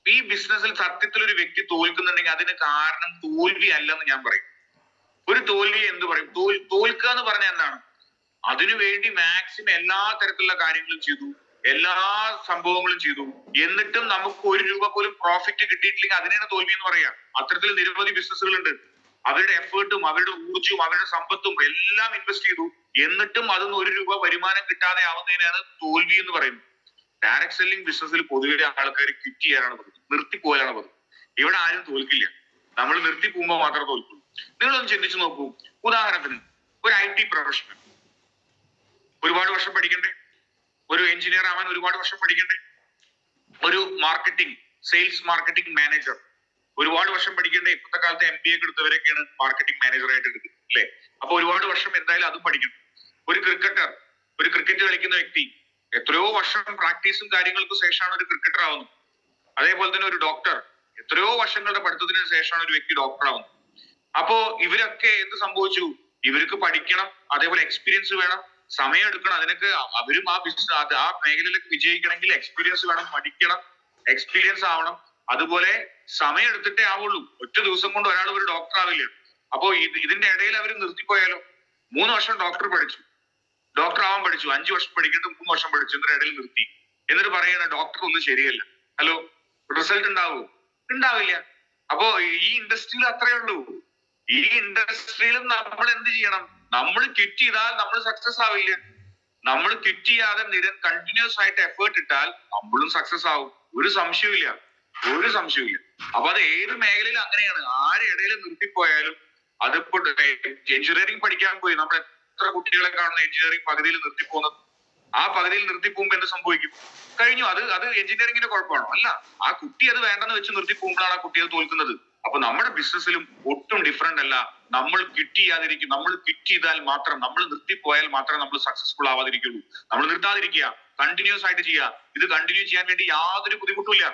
ഈ ബിസിനസ്സിൽ സത്യത്തിൽ ഒരു വ്യക്തി തോൽക്കുന്നുണ്ടെങ്കിൽ അതിന് കാരണം തോൽവി അല്ലെന്ന് ഞാൻ പറയും. ഒരു തോൽവി എന്ത് പറയും? തോൽക്കുക എന്ന് പറഞ്ഞാൽ എന്താണ്? അതിനുവേണ്ടി മാക്സിമം എല്ലാ തരത്തിലുള്ള കാര്യങ്ങളും ചെയ്തു, എല്ലാ സംഭവങ്ങളും ചെയ്തു, എന്നിട്ടും നമുക്ക് 1 രൂപ പോലും പ്രോഫിറ്റ് കിട്ടിയിട്ടില്ലെങ്കിൽ അതിനാണ് തോൽവി എന്ന് പറയാം. അത്തരത്തിൽ നിരവധി ബിസിനസ്സുകളുണ്ട്. അവരുടെ എഫേർട്ടും അവരുടെ ഊർജ്ജവും അവരുടെ സമ്പത്തും എല്ലാം ഇൻവെസ്റ്റ് ചെയ്തു, എന്നിട്ടും അതൊന്നും 1 രൂപ വരുമാനം കിട്ടാതെ ആവുന്നതിനാണ് തോൽവി എന്ന് പറയുന്നത്. ഡയറക്ട് സെല്ലിംഗ് ബിസിനസ്സിൽ പൊതുവെ ആൾക്കാർ ക്വിറ്റ് ചെയ്യാനാണ് പതിവ്, നിർത്തിപ്പോയാലാണ് പതിവ്. ഇവിടെ ആരും തോൽക്കില്ല. നമ്മൾ നിർത്തി പോകുമ്പോൾ മാത്രമേ തോൽക്കുള്ളൂ. നിങ്ങളൊന്ന് ചിന്തിച്ചു നോക്കൂ. ഉദാഹരണത്തിന് ഒരു IT പ്രൊഫഷണൽ ഒരുപാട് വർഷം പഠിക്കണ്ടേ? ഒരു എഞ്ചിനീയർ ആവാൻ ഒരുപാട് വർഷം പഠിക്കണ്ടേ? ഒരു സെയിൽസ് മാർക്കറ്റിംഗ് മാനേജർ ഒരുപാട് വർഷം പഠിക്കണ്ടേ? ഇപ്പോഴത്തെ കാലത്ത് MBA ഒക്കെ എടുത്തവരൊക്കെയാണ് മാർക്കറ്റിംഗ് മാനേജറായിട്ട് എടുക്കുന്നത്, അല്ലെ? അപ്പൊ ഒരുപാട് വർഷം എന്തായാലും അതും പഠിക്കണം. ഒരു ക്രിക്കറ്റ് കളിക്കുന്ന വ്യക്തി എത്രയോ വർഷം പ്രാക്ടീസും കാര്യങ്ങൾക്കും ശേഷമാണ് ഒരു ക്രിക്കറ്റർ ആവുന്നത്. അതേപോലെ തന്നെ ഒരു ഡോക്ടർ എത്രയോ വർഷങ്ങളുടെ പഠിത്തത്തിന് ശേഷമാണ് ഒരു വ്യക്തി ഡോക്ടർ ആവുന്നത്. അപ്പോ ഇവരൊക്കെ എന്ത് സംഭവിച്ചു? ഇവർക്ക് പഠിക്കണം, അതേപോലെ എക്സ്പീരിയൻസ് വേണം, സമയം എടുക്കണം. അതിനൊക്കെ അവരും ആ മേഖലയിലേക്ക് വിജയിക്കണമെങ്കിൽ എക്സ്പീരിയൻസ് വേണം, പഠിക്കണം, എക്സ്പീരിയൻസ് ആവണം. അതുപോലെ സമയം എടുത്തിട്ടേ ആവുള്ളൂ. ഒറ്റ ദിവസം കൊണ്ട് ഒരാൾ ഒരു ഡോക്ടർ ആവില്ല. അപ്പോ ഇതിന്റെ ഇടയിൽ അവർ നിർത്തിപ്പോയാലോ? 3 വർഷം ഡോക്ടർ ആവാൻ പഠിച്ചു, 5 വർഷം പഠിക്കേണ്ട 3 വർഷം പഠിച്ചു, എന്നിട്ട് ഇടയിൽ നിർത്തി. എന്നിട്ട് പറയണ ഡോക്ടർ ഒന്നും ശരിയല്ല. ഹലോ, റിസൾട്ട് ഉണ്ടാവുമോ? ഉണ്ടാവില്ല. അപ്പോ ഈ ഇൻഡസ്ട്രിയിൽ അത്രേ ഉള്ളൂ. ഈ ഇൻഡസ്ട്രിയിലും നമ്മൾ എന്ത് ചെയ്യണം? നമ്മൾ ക്വിറ്റ് ചെയ്താൽ നമ്മൾ സക്സസ് ആവില്ല. നമ്മൾ ക്വിറ്റ് ചെയ്യാതെ കണ്ടിന്യൂസ് ആയിട്ട് എഫേർട്ട് ഇട്ടാൽ നമ്മളും സക്സസ് ആവും. ഒരു സംശയമില്ല. അപ്പൊ അത് ഏത് മേഖലയിൽ അങ്ങനെയാണ്. ആരിടയിൽ നിർത്തിപ്പോയാലും, അതിപ്പോ എഞ്ചിനീയറിംഗ് പഠിക്കാൻ പോയി നമ്മൾ എത്ര കുട്ടികളെ കാണുന്ന എഞ്ചിനീയറിംഗ് പകുതിയിൽ നിർത്തിപ്പോകുന്നത്. ആ പകുതിയിൽ നിർത്തിപ്പോകുമ്പോൾ എന്ത് സംഭവിക്കും? കഴിഞ്ഞു. അത് എഞ്ചിനീയറിംഗിന്റെ കുഴപ്പമാണോ? അല്ല. ആ കുട്ടി അത് വേണ്ടെന്ന് വെച്ച് നിർത്തിപ്പോകുമ്പോഴാണ് ആ കുട്ടികൾ തോൽക്കുന്നത്. അപ്പൊ നമ്മുടെ ബിസിനസ്സിലും ഒട്ടും ഡിഫറെന്റ് അല്ല. നമ്മൾ ക്വിറ്റ് ചെയ്യാതിരിക്കും. നമ്മൾ ക്വിറ്റ് ചെയ്താൽ മാത്രം, നമ്മൾ നിർത്തിപ്പോയാൽ മാത്രമേ നമ്മൾ സക്സസ്ഫുൾ ആവാതിരിക്കുള്ളൂ. നമ്മൾ നിർത്താതിരിക്കുക, കണ്ടിന്യൂസ് ആയിട്ട് ചെയ്യുക. ഇത് കണ്ടിന്യൂ ചെയ്യാൻ വേണ്ടി യാതൊരു ബുദ്ധിമുട്ടുമില്ല.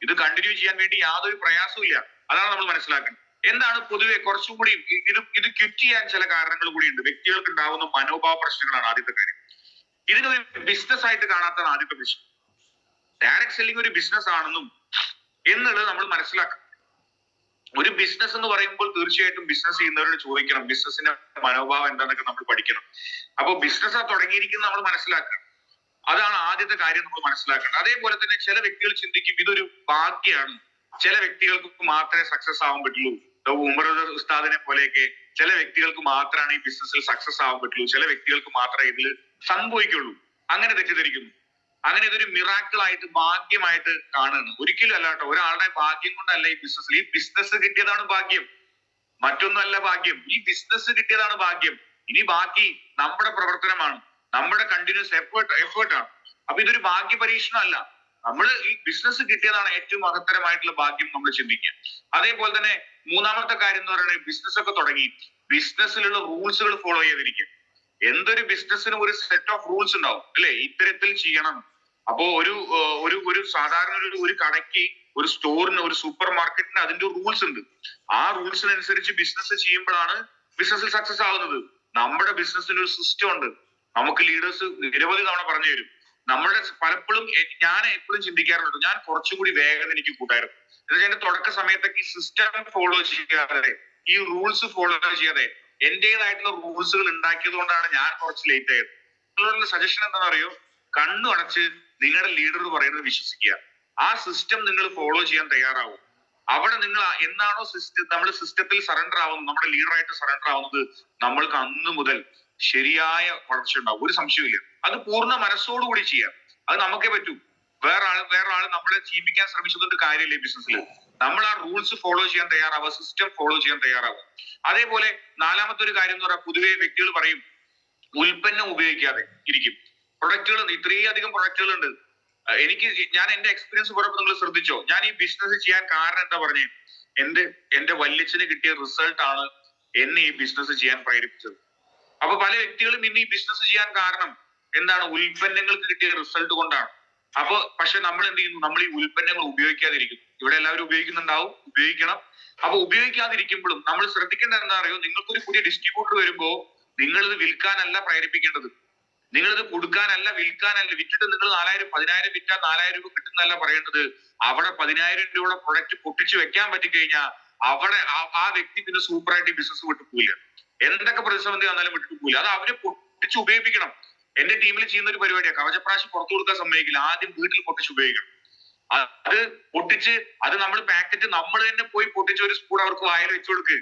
ഇത് കണ്ടിന്യൂ ചെയ്യാൻ വേണ്ടി യാതൊരു പ്രയാസവും ഇല്ല. അതാണ് നമ്മൾ മനസ്സിലാക്കുന്നത്. എന്താണ് പൊതുവെ കുറച്ചുകൂടി ഇത് ക്വിറ്റ് ചെയ്യാൻ ചില കാരണങ്ങൾ കൂടിയുണ്ട്. വ്യക്തികൾക്ക് ഉണ്ടാകുന്ന മനോഭാവ പ്രശ്നങ്ങളാണ് ആദ്യത്തെ കാര്യം. ഇതിനൊരു ബിസിനസ് ആയിട്ട് കാണാത്തതാണ് ആദ്യത്തെ പ്രശ്നം. ഡയറക്ട് സെല്ലിംഗ് ഒരു ബിസിനസ് ആണെന്നും എന്നുള്ളത് നമ്മൾ മനസ്സിലാക്കണം. ഒരു ബിസിനസ് എന്ന് പറയുമ്പോൾ തീർച്ചയായിട്ടും ബിസിനസ് ചെയ്യുന്നവരോട് ചോദിക്കണം, ബിസിനസിന്റെ മനോഭാവം എന്താണെന്നൊക്കെ നമ്മൾ പഠിക്കണം. അപ്പൊ ബിസിനസ് തുടങ്ങിയിരിക്കുന്ന നമ്മൾ മനസ്സിലാക്കണം. അതാണ് ആദ്യത്തെ കാര്യം നമ്മൾ മനസ്സിലാക്കേണ്ടത്. അതേപോലെ തന്നെ ചില വ്യക്തികൾ ചിന്തിക്കും ഇതൊരു ഭാഗ്യമാണ്, ചില വ്യക്തികൾക്ക് മാത്രമേ സക്സസ് ആവാൻ പറ്റുള്ളൂ. ഉമർ ഉസ്താദിനെ പോലെയൊക്കെ ചില വ്യക്തികൾക്ക് മാത്രമാണ് ഈ ബിസിനസ്സിൽ സക്സസ് ആവാൻ പറ്റുള്ളൂ, ചില വ്യക്തികൾക്ക് മാത്രമേ ഇതിൽ സംഭവിക്കുള്ളൂ. അങ്ങനെ തെറ്റിദ്ധരിക്കുന്നു. അങ്ങനെ ഇതൊരു മിറാക്കിൾ ആയിട്ട്, ഭാഗ്യമായിട്ട് കാണുന്നു. ഒരിക്കലും അല്ല കേട്ടോ. ഒരാളുടെ ഭാഗ്യം കൊണ്ടല്ല ഈ ബിസിനസ് കിട്ടിയതാണ് ഭാഗ്യം, മറ്റൊന്നല്ല ഭാഗ്യം. ഈ ബിസിനസ് കിട്ടിയതാണ് ഭാഗ്യം. ഇനി ബാക്കി നമ്മുടെ പ്രവർത്തനമാണ്, നമ്മുടെ കണ്ടിന്യൂസ് എഫേർട്ടാണ്. അപ്പൊ ഇതൊരു ഭാഗ്യ പരീക്ഷണം അല്ല. നമ്മൾ ഈ ബിസിനസ് കിട്ടിയതാണ് ഏറ്റവും മഹത്തരമായിട്ടുള്ള ഭാഗ്യം നമ്മൾ ചിന്തിക്കുക. അതേപോലെ തന്നെ മൂന്നാമത്തെ കാര്യം എന്ന് പറയുന്നത്, ബിസിനസ് ഒക്കെ തുടങ്ങി ബിസിനസ്സിലുള്ള റൂൾസുകൾ ഫോളോ ചെയ്തിരിക്കുക. എന്തൊരു ബിസിനസ്സിനും ഒരു സെറ്റ് ഓഫ് റൂൾസ് ഉണ്ടാവും, അല്ലെ? ഇത്തരത്തിൽ ചെയ്യണം. അപ്പോ ഒരു സാധാരണ ഒരു കടയ്ക്ക്, ഒരു സ്റ്റോറിന്, ഒരു സൂപ്പർ മാർക്കറ്റിന് അതിന്റെ റൂൾസ് ഉണ്ട്. ആ റൂൾസിനനുസരിച്ച് ബിസിനസ് ചെയ്യുമ്പോഴാണ് ബിസിനസ്സിൽ സക്സസ് ആവുന്നത്. നമ്മുടെ ബിസിനസ്സിന് ഒരു സിസ്റ്റം ഉണ്ട്. നമുക്ക് ലീഡേഴ്സ് നിരവധി തവണ പറഞ്ഞു തരും. നമ്മുടെ പലപ്പോഴും ഞാൻ എപ്പോഴും ചിന്തിക്കാറുണ്ട്, ഞാൻ കുറച്ചുകൂടി വേഗത എനിക്ക് കൂട്ടായിരുന്നു. എന്നുവെച്ചാൽ എന്റെ തുടക്ക സമയത്തൊക്കെ ഈ സിസ്റ്റം ഫോളോ ചെയ്യാതെ, ഈ റൂൾസ് ഫോളോ ചെയ്യാതെ എന്റേതായിട്ടുള്ള റൂൾസുകൾ ഉണ്ടാക്കിയത് കൊണ്ടാണ് ഞാൻ കുറച്ച് ലേറ്റ് ആയത്. നിങ്ങളുടെ സജഷൻ എന്താണെന്ന് അറിയോ? കണ്ണു അടച്ച് നിങ്ങളുടെ ലീഡർ പറയുന്നത് വിശ്വസിക്കുക. ആ സിസ്റ്റം നിങ്ങൾ ഫോളോ ചെയ്യാൻ തയ്യാറാവും. അവിടെ നിങ്ങൾ എന്താണോ നമ്മൾ സിസ്റ്റത്തിൽ സറണ്ടർ ആവുന്നത്, നമ്മുടെ ലീഡറായിട്ട് സറണ്ടർ ആവുന്നത്, നമ്മൾക്ക് അന്ന് മുതൽ ശരിയായ വളർച്ച ഉണ്ടാവും. ഒരു സംശയമില്ല. അത് പൂർണ്ണ മനസ്സോടുകൂടി ചെയ്യാം. അത് നമുക്കേ പറ്റൂ. വേറെ ആള് നമ്മളെ ജീവിക്കാൻ ശ്രമിച്ചതുകൊണ്ട് കാര്യമില്ല. ബിസിനസ്സിൽ നമ്മൾ ആ റൂൾസ് ഫോളോ ചെയ്യാൻ തയ്യാറാവുക, സിസ്റ്റം ഫോളോ ചെയ്യാൻ തയ്യാറാവുക. അതേപോലെ നാലാമത്തെ ഒരു കാര്യം എന്ന് പറഞ്ഞാൽ, പൊതുവെ വ്യക്തികൾ പറയും ഉൽപ്പന്നം ഉപയോഗിക്കാതെ ഇരിക്കും. പ്രൊഡക്റ്റുകൾ, ഇത്രയധികം പ്രൊഡക്റ്റുകൾ ഉണ്ട്. ഞാൻ എന്റെ എക്സ്പീരിയൻസ് പറയുമ്പോൾ നിങ്ങൾ ശ്രദ്ധിച്ചോ, ഞാൻ ഈ ബിസിനസ് ചെയ്യാൻ കാരണം എന്താ പറഞ്ഞേ? എന്റെ വല്യച്ഛന് കിട്ടിയ റിസൾട്ട് ആണ് എന്നെ ഈ ബിസിനസ് ചെയ്യാൻ പ്രേരിപ്പിച്ചത്. അപ്പൊ പല വ്യക്തികളും ഇന്ന് ഈ ബിസിനസ് ചെയ്യാൻ കാരണം എന്താണ്? ഉൽപ്പന്നങ്ങൾക്ക് കിട്ടിയ റിസൾട്ട് കൊണ്ടാണ്. അപ്പൊ പക്ഷെ നമ്മൾ എന്ത് ചെയ്യുന്നു? നമ്മൾ ഈ ഉൽപ്പന്നങ്ങൾ ഉപയോഗിക്കാതിരിക്കുന്നു. ഇവിടെ എല്ലാവരും ഉപയോഗിക്കുന്നുണ്ടാവും, ഉപയോഗിക്കണം. അപ്പൊ ഉപയോഗിക്കാതിരിക്കുമ്പോഴും നമ്മൾ ശ്രദ്ധിക്കേണ്ടത് എന്താ അറിയോ? നിങ്ങൾക്കൊരു പുതിയ ഡിസ്ട്രിബ്യൂട്ടർ വരുമ്പോ നിങ്ങൾ ഇത് വിൽക്കാനല്ല പ്രേരിപ്പിക്കേണ്ടത്. നിങ്ങളിത് കൊടുക്കാനല്ല, വിൽക്കാനല്ല. വിറ്റിട്ട് നിങ്ങൾ 4000 10,000 വിറ്റാൽ 4000 രൂപ കിട്ടുന്നല്ല പറയേണ്ടത്. അവിടെ 10,000 രൂപയുടെ പ്രൊഡക്റ്റ് പൊട്ടിച്ച് വെക്കാൻ പറ്റിക്കഴിഞ്ഞാൽ അവിടെ ആ വ്യക്തി പിന്നെ സൂപ്പറായിട്ട് ഈ ബിസിനസ് വിട്ടു പോയില്ല. എന്തൊക്കെ പ്രതിസന്ധി വന്നാലും വിട്ടു പോയില്ല. അത് അവര് പൊട്ടിച്ച് ഉപയോഗിപ്പിക്കണം. എന്റെ ടീമിൽ ചെയ്യുന്ന ഒരു പരിപാടിയാണ്. കവചപ്രാശ് പുറത്തു കൊടുക്കാൻ സമ്മതിക്കില്ല. ആദ്യം വീട്ടിൽ പൊട്ടിച്ച് ഉപയോഗിക്കണം. അത് പൊട്ടിച്ച് അത് നമ്മൾ പാക്കറ്റ് നമ്മൾ തന്നെ പോയി പൊട്ടിച്ച് ഒരു സ്പൂൺ അവർക്ക് വായിൽ വെച്ചു കൊടുക്ക്,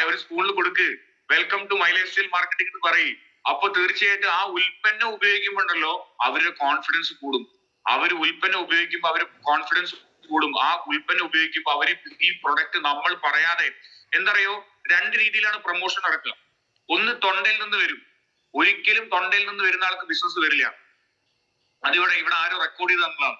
ഒരു സ്പൂണിൽ കൊടുക്ക്, welcome to my life style marketing എന്ന് പറയും. അപ്പൊ തീർച്ചയായിട്ടും ആ ഉൽപ്പന്നം ഉപയോഗിക്കുമ്പോണ്ടല്ലോ അവരുടെ കോൺഫിഡൻസ് കൂടും. അവർ ഉൽപ്പന്നം ഉപയോഗിക്കുമ്പോൾ അവര് കോൺഫിഡൻസ് കൂടും. ആ ഉൽപ്പന്നം ഉപയോഗിക്കുമ്പോൾ അവര് ഈ പ്രൊഡക്റ്റ് നമ്മൾ പറയാതെ, എന്തറിയോ, രണ്ട് രീതിയിലാണ് പ്രൊമോഷൻ നടക്കുക. ഒന്ന് തൊണ്ടയിൽ നിന്ന് വരും. ഒരിക്കലും തൊണ്ടയിൽ നിന്ന് വരുന്ന ആൾക്ക് ബിസിനസ് വരില്ല. ഇവിടെ ആരോ റെക്കോർഡ് ചെയ്ത് തന്നതാണ്.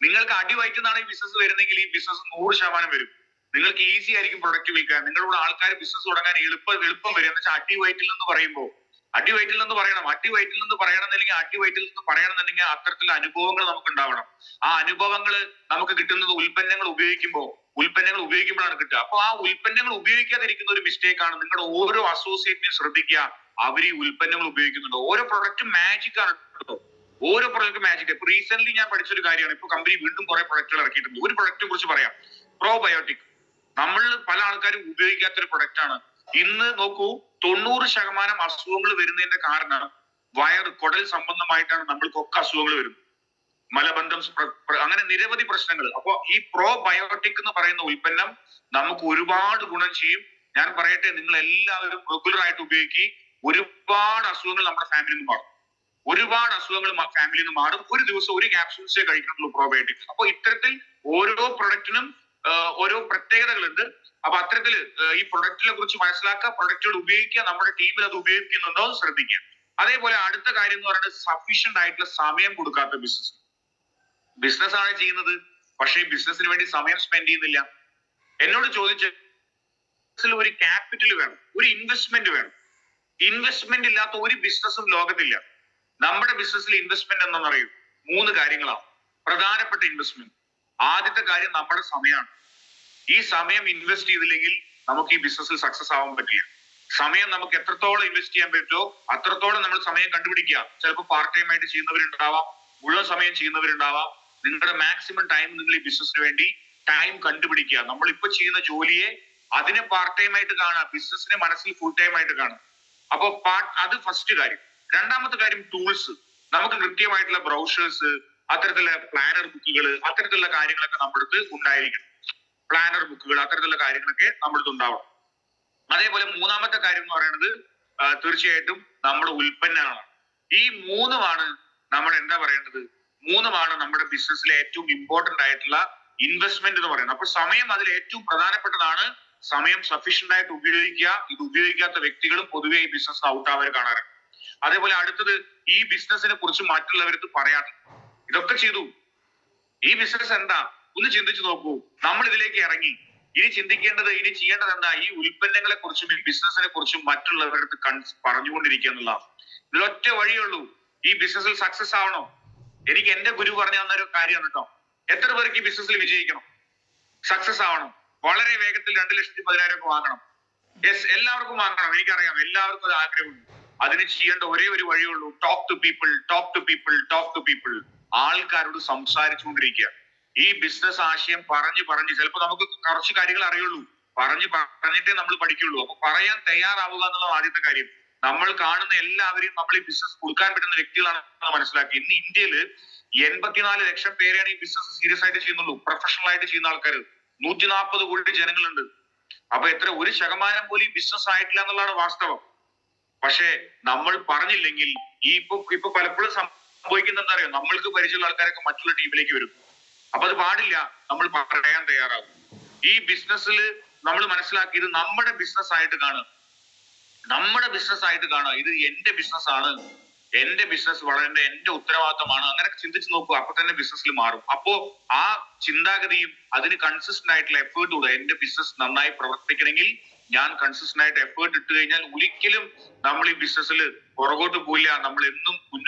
നിങ്ങൾക്ക് അടിവയറ്റുന്നാണ് ഈ ബിസിനസ് വരുന്നെങ്കിൽ ഈ ബിസിനസ് 100% വരും. നിങ്ങൾക്ക് ഈസി ആയിരിക്കും പ്രൊഡക്റ്റ് വിൽക്കാൻ. നിങ്ങളുടെ ആൾക്കാർ ബിസിനസ് തുടങ്ങാൻ എളുപ്പം വരും. എന്ന് വെച്ചാൽ അടിവയറ്റിൽ നിന്ന് പറയുമ്പോൾ അടിവയറ്റിൽ നിന്ന് പറയണം. അടിവയറ്റിൽ നിന്ന് പറയണമെന്നുണ്ടെങ്കിൽ അത്തരത്തിലുള്ള അനുഭവങ്ങൾ നമുക്ക് ഉണ്ടാവണം. ആ അനുഭവങ്ങൾ നമുക്ക് കിട്ടുന്നത് ഉൽപ്പന്നങ്ങൾ ഉപയോഗിക്കുമ്പോഴാണ് കിട്ടുക. അപ്പൊ ആ ഉൽപ്പന്നങ്ങൾ ഉപയോഗിക്കാതിരിക്കുന്ന ഒരു മിസ്റ്റേക്ക് ആണ്. നിങ്ങളുടെ ഓരോ അസോസിയേറ്റിനെയും ശ്രദ്ധിക്കുക, അവർ ഈ ഉൽപ്പന്നങ്ങൾ ഉപയോഗിക്കുന്നുണ്ടോ. ഓരോ പ്രൊഡക്റ്റും മാജിക് ആണ് കേട്ടോ. ഓരോ പ്രൊഡക്റ്റ് മാജിക്. ഇപ്പൊ റീസെന്റ് ഞാൻ പഠിച്ചൊരു കാര്യമാണ്. ഇപ്പൊ കമ്പനി വീണ്ടും കുറെ പ്രൊഡക്റ്റുകൾ ഇറക്കിയിട്ടുണ്ട്. ഒരു പ്രൊഡക്റ്റിനെ കുറിച്ച് പറയാം, പ്രോബയോട്ടിക്. നമ്മൾ പല ആൾക്കാരും ഉപയോഗിക്കാത്തൊരു പ്രൊഡക്റ്റ് ആണ്. ഇന്ന് നോക്കൂ, 90% അസുഖങ്ങൾ വരുന്നതിന്റെ കാരണം കുടൽ സംബന്ധമായിട്ടാണ്. നമ്മൾക്കൊക്കെ അസുഖങ്ങൾ വരുന്നത്, മലബന്ധം, അങ്ങനെ നിരവധി പ്രശ്നങ്ങൾ. അപ്പൊ ഈ പ്രോബയോട്ടിക് എന്ന് പറയുന്ന ഉൽപ്പന്നം നമുക്ക് ഒരുപാട് ഗുണം ചെയ്യും. ഞാൻ പറയട്ടെ, നിങ്ങൾ എല്ലാവരും റെഗുലർ ആയിട്ട് ഉപയോഗിക്കുക. ഒരുപാട് അസുഖങ്ങൾ നമ്മുടെ ഫാമിലിയിൽ നിന്ന് മാറും. ഫാമിലിയിൽ നിന്ന് മാറും. ഒരു ദിവസം ഒരു ക്യാപ്സ്യൂൾസേ കഴിക്കുന്നുള്ളൂ പ്രോബയോട്ടിക്സ്. അപ്പൊ ഇത്തരത്തിൽ ഓരോ പ്രൊഡക്റ്റിനും ഓരോ പ്രത്യേകതകളുണ്ട്. അപ്പൊ അത്തരത്തിൽ ഈ പ്രൊഡക്റ്റിനെ കുറിച്ച് മനസ്സിലാക്കുക, പ്രൊഡക്റ്റുകൾ ഉപയോഗിക്കുക, നമ്മുടെ ടീമിൽ അത് ഉപയോഗിക്കുന്നുണ്ടോ ശ്രദ്ധിക്കുക. അതേപോലെ അടുത്ത കാര്യം എന്ന് പറയുന്നത് സഫീഷ്യന്റ് ആയിട്ടുള്ള സമയം കൊടുക്കാത്ത ബിസിനസ് ആണ് ചെയ്യുന്നത്, പക്ഷേ ഈ ബിസിനസിന് വേണ്ടി സമയം സ്പെൻഡ് ചെയ്യുന്നില്ല. എന്നോട് ചോദിച്ച ഒരു ക്യാപിറ്റൽ വേണം, ഒരു ഇൻവെസ്റ്റ്മെന്റ് വേണം. ഇൻവെസ്റ്റ്മെന്റ് ഇല്ലാത്ത ഒരു ബിസിനസ്സും ലോകത്തില്ല. നമ്മുടെ ബിസിനസ്സിൽ ഇൻവെസ്റ്റ്മെന്റ് എന്താണെന്ന് അറിയൂ, 3 കാര്യങ്ങളാണ് പ്രധാനപ്പെട്ട ഇൻവെസ്റ്റ്മെന്റ്. ആദ്യത്തെ കാര്യം നമ്മുടെ സമയമാണ്. ഈ സമയം ഇൻവെസ്റ്റ് ചെയ്തില്ലെങ്കിൽ നമുക്ക് ഈ ബിസിനസ്സിൽ സക്സസ് ആവാൻ പറ്റില്ല. സമയം നമുക്ക് എത്രത്തോളം ഇൻവെസ്റ്റ് ചെയ്യാൻ പറ്റുമോ അത്രത്തോളം നമ്മൾ സമയം കണ്ടുപിടിക്കുക. ചിലപ്പോൾ പാർട്ട് ടൈം ആയിട്ട് ചെയ്യുന്നവരുണ്ടാവാം, മുഴുവൻ സമയം ചെയ്യുന്നവരുണ്ടാവാം. നിങ്ങളുടെ മാക്സിമം ടൈം നിങ്ങൾ ഈ ബിസിനസ്സിന് വേണ്ടി ടൈം കണ്ടുപിടിക്കുക. നമ്മൾ ഇപ്പൊ ചെയ്യുന്ന ജോലിയെ അതിനെ പാർട്ട് ടൈം ആയിട്ട് കാണാം, ബിസിനസ്സിനെ മനസ്സിൽ ഫുൾ ടൈം ആയിട്ട് കാണും. അപ്പൊ അത് ഫസ്റ്റ് കാര്യം. രണ്ടാമത്തെ കാര്യം ടൂൾസ്. നമുക്ക് കൃത്യമായിട്ടുള്ള ബ്രൗഷേഴ്സ്, അത്തരത്തിലുള്ള പ്ലാനർ ബുക്കുകൾ, അത്തരത്തിലുള്ള കാര്യങ്ങളൊക്കെ നമ്മുടെ അടുത്ത് ഉണ്ടായിരിക്കണം. പ്ലാനർ ബുക്കുകൾ, അത്തരത്തിലുള്ള കാര്യങ്ങളൊക്കെ നമ്മുടെ അടുത്ത് ഉണ്ടാവണം. അതേപോലെ മൂന്നാമത്തെ കാര്യം എന്ന് പറയുന്നത് തീർച്ചയായിട്ടും നമ്മുടെ ഉൽപ്പന്നങ്ങളാണ്. ഈ മൂന്നുമാണ് നമ്മൾ എന്താ പറയേണ്ടത്, മൂന്നുമാണ് നമ്മുടെ ബിസിനസ്സിലെ ഏറ്റവും ഇമ്പോർട്ടന്റ് ആയിട്ടുള്ള ഇൻവെസ്റ്റ്മെന്റ് എന്ന് പറയുന്നത്. അപ്പൊ സമയം അതിൽ ഏറ്റവും പ്രധാനപ്പെട്ടതാണ്. സമയം സഫീഷ്യന്റ് ആയിട്ട് ഉപയോഗിക്കുക. ഇത് ഉപയോഗിക്കാത്ത വ്യക്തികളും പൊതുവെ ഈ ബിസിനസ് ഔട്ട് ആവാൻ കാണാറുണ്ട്. അതേപോലെ അടുത്തത്, ഈ ബിസിനസിനെ കുറിച്ച് മറ്റുള്ളവർക്ക് പറയാതെ. ഇതൊക്കെ ചെയ്തു, ഈ ബിസിനസ് എന്താ ഒന്ന് ചിന്തിച്ചു നോക്കൂ. നമ്മൾ ഇതിലേക്ക് ഇറങ്ങി, ഇനി ചെയ്യേണ്ടത് എന്താ, ഈ ഉൽപ്പന്നങ്ങളെ കുറിച്ചും ഈ ബിസിനസിനെ കുറിച്ചും മറ്റുള്ളവരുടെ പറഞ്ഞുകൊണ്ടിരിക്കുക എന്നുള്ളതാണ്. ഇതിലൊറ്റ വഴിയുള്ളൂ ഈ ബിസിനസ്സിൽ സക്സസ് ആവണോ. എനിക്ക് എന്റെ ഗുരു പറഞ്ഞു തന്നൊരു കാര്യമാണ് കേട്ടോ. എത്ര പേർക്ക് ഈ ബിസിനസ്സിൽ വിജയിക്കണം, സക്സസ് ആവണം, വളരെ വേഗത്തിൽ 2,10,000 ഒക്കെ വാങ്ങണം? യെസ്, എല്ലാവർക്കും വാങ്ങണം. എനിക്കറിയാം, എല്ലാവർക്കും അത് ആഗ്രഹമുണ്ട്. അതിന് ചെയ്യേണ്ട ഒരേ ഒരു വഴിയുള്ളൂ, ടോക്ക് ടു പീപ്പിൾ. ആൾക്കാരോട് സംസാരിച്ചുകൊണ്ടിരിക്കുക. ഈ ബിസിനസ് ആശയം പറഞ്ഞ് ചിലപ്പോൾ നമുക്ക് കുറച്ച് കാര്യങ്ങൾ അറിയുള്ളൂ, പറഞ്ഞിട്ടേ നമ്മൾ പഠിക്കുള്ളൂ. അപ്പൊ പറയാൻ തയ്യാറാവുക എന്നുള്ളത് ആദ്യത്തെ കാര്യം. നമ്മൾ കാണുന്ന എല്ലാവരെയും നമ്മൾ ഈ ബിസിനസ് കൊടുക്കാൻ പറ്റുന്ന വ്യക്തികളാണെന്ന് മനസ്സിലാക്കി. ഇന്ന് ഇന്ത്യയിൽ 84 ലക്ഷം പേരെയാണ് ഈ ബിസിനസ് സീരിയസ് ആയിട്ട് ചെയ്യുന്നുള്ളൂ. പ്രൊഫഷണൽ ആയിട്ട് ചെയ്യുന്ന ആൾക്കാർ 140 കോടി ജനങ്ങളുണ്ട്. അപ്പൊ 1% പോലും ഈ ബിസിനസ് ആയിട്ടില്ല എന്നുള്ളതാണ് വാസ്തവം. പക്ഷെ നമ്മൾ പറഞ്ഞില്ലെങ്കിൽ ഇപ്പൊ പലപ്പോഴും സംഭവിക്കുന്ന എന്താ അറിയോ, നമ്മൾക്ക് പരിചയമുള്ള ആൾക്കാരൊക്കെ മറ്റുള്ള ടീമിലേക്ക് വരും. അപ്പൊ അത് പാടില്ല, നമ്മൾ പറയാൻ തയ്യാറാവും. ഈ ബിസിനസ്സിൽ നമ്മൾ മനസ്സിലാക്കി, ഇത് നമ്മുടെ ബിസിനസ് ആയിട്ട് കാണുക. ഇത് എന്റെ ബിസിനസ് ആണ്, എന്റെ ബിസിനസ് വളരെ എന്റെ ഉത്തരവാദിത്തമാണ്. അങ്ങനെ ചിന്തിച്ചു നോക്കുക, അപ്പൊ തന്നെ ബിസിനസ്സിൽ മാറും. അപ്പോ ആ ചിന്താഗതിയും അതിന് കൺസിസ്റ്റന്റ് ആയിട്ടുള്ള എഫേർട്ട് കൂടെ, എന്റെ ബിസിനസ് നന്നായി പ്രവർത്തിക്കണമെങ്കിൽ ഞാൻ കൺസിസ്റ്റന്റ് ആയിട്ട് എഫേർട്ട് ഇട്ട് കഴിഞ്ഞാൽ ഒരിക്കലും നമ്മൾ ഈ ബിസിനസ്സിൽ പുറകോട്ട് പോയില്ല. നമ്മൾ എന്നും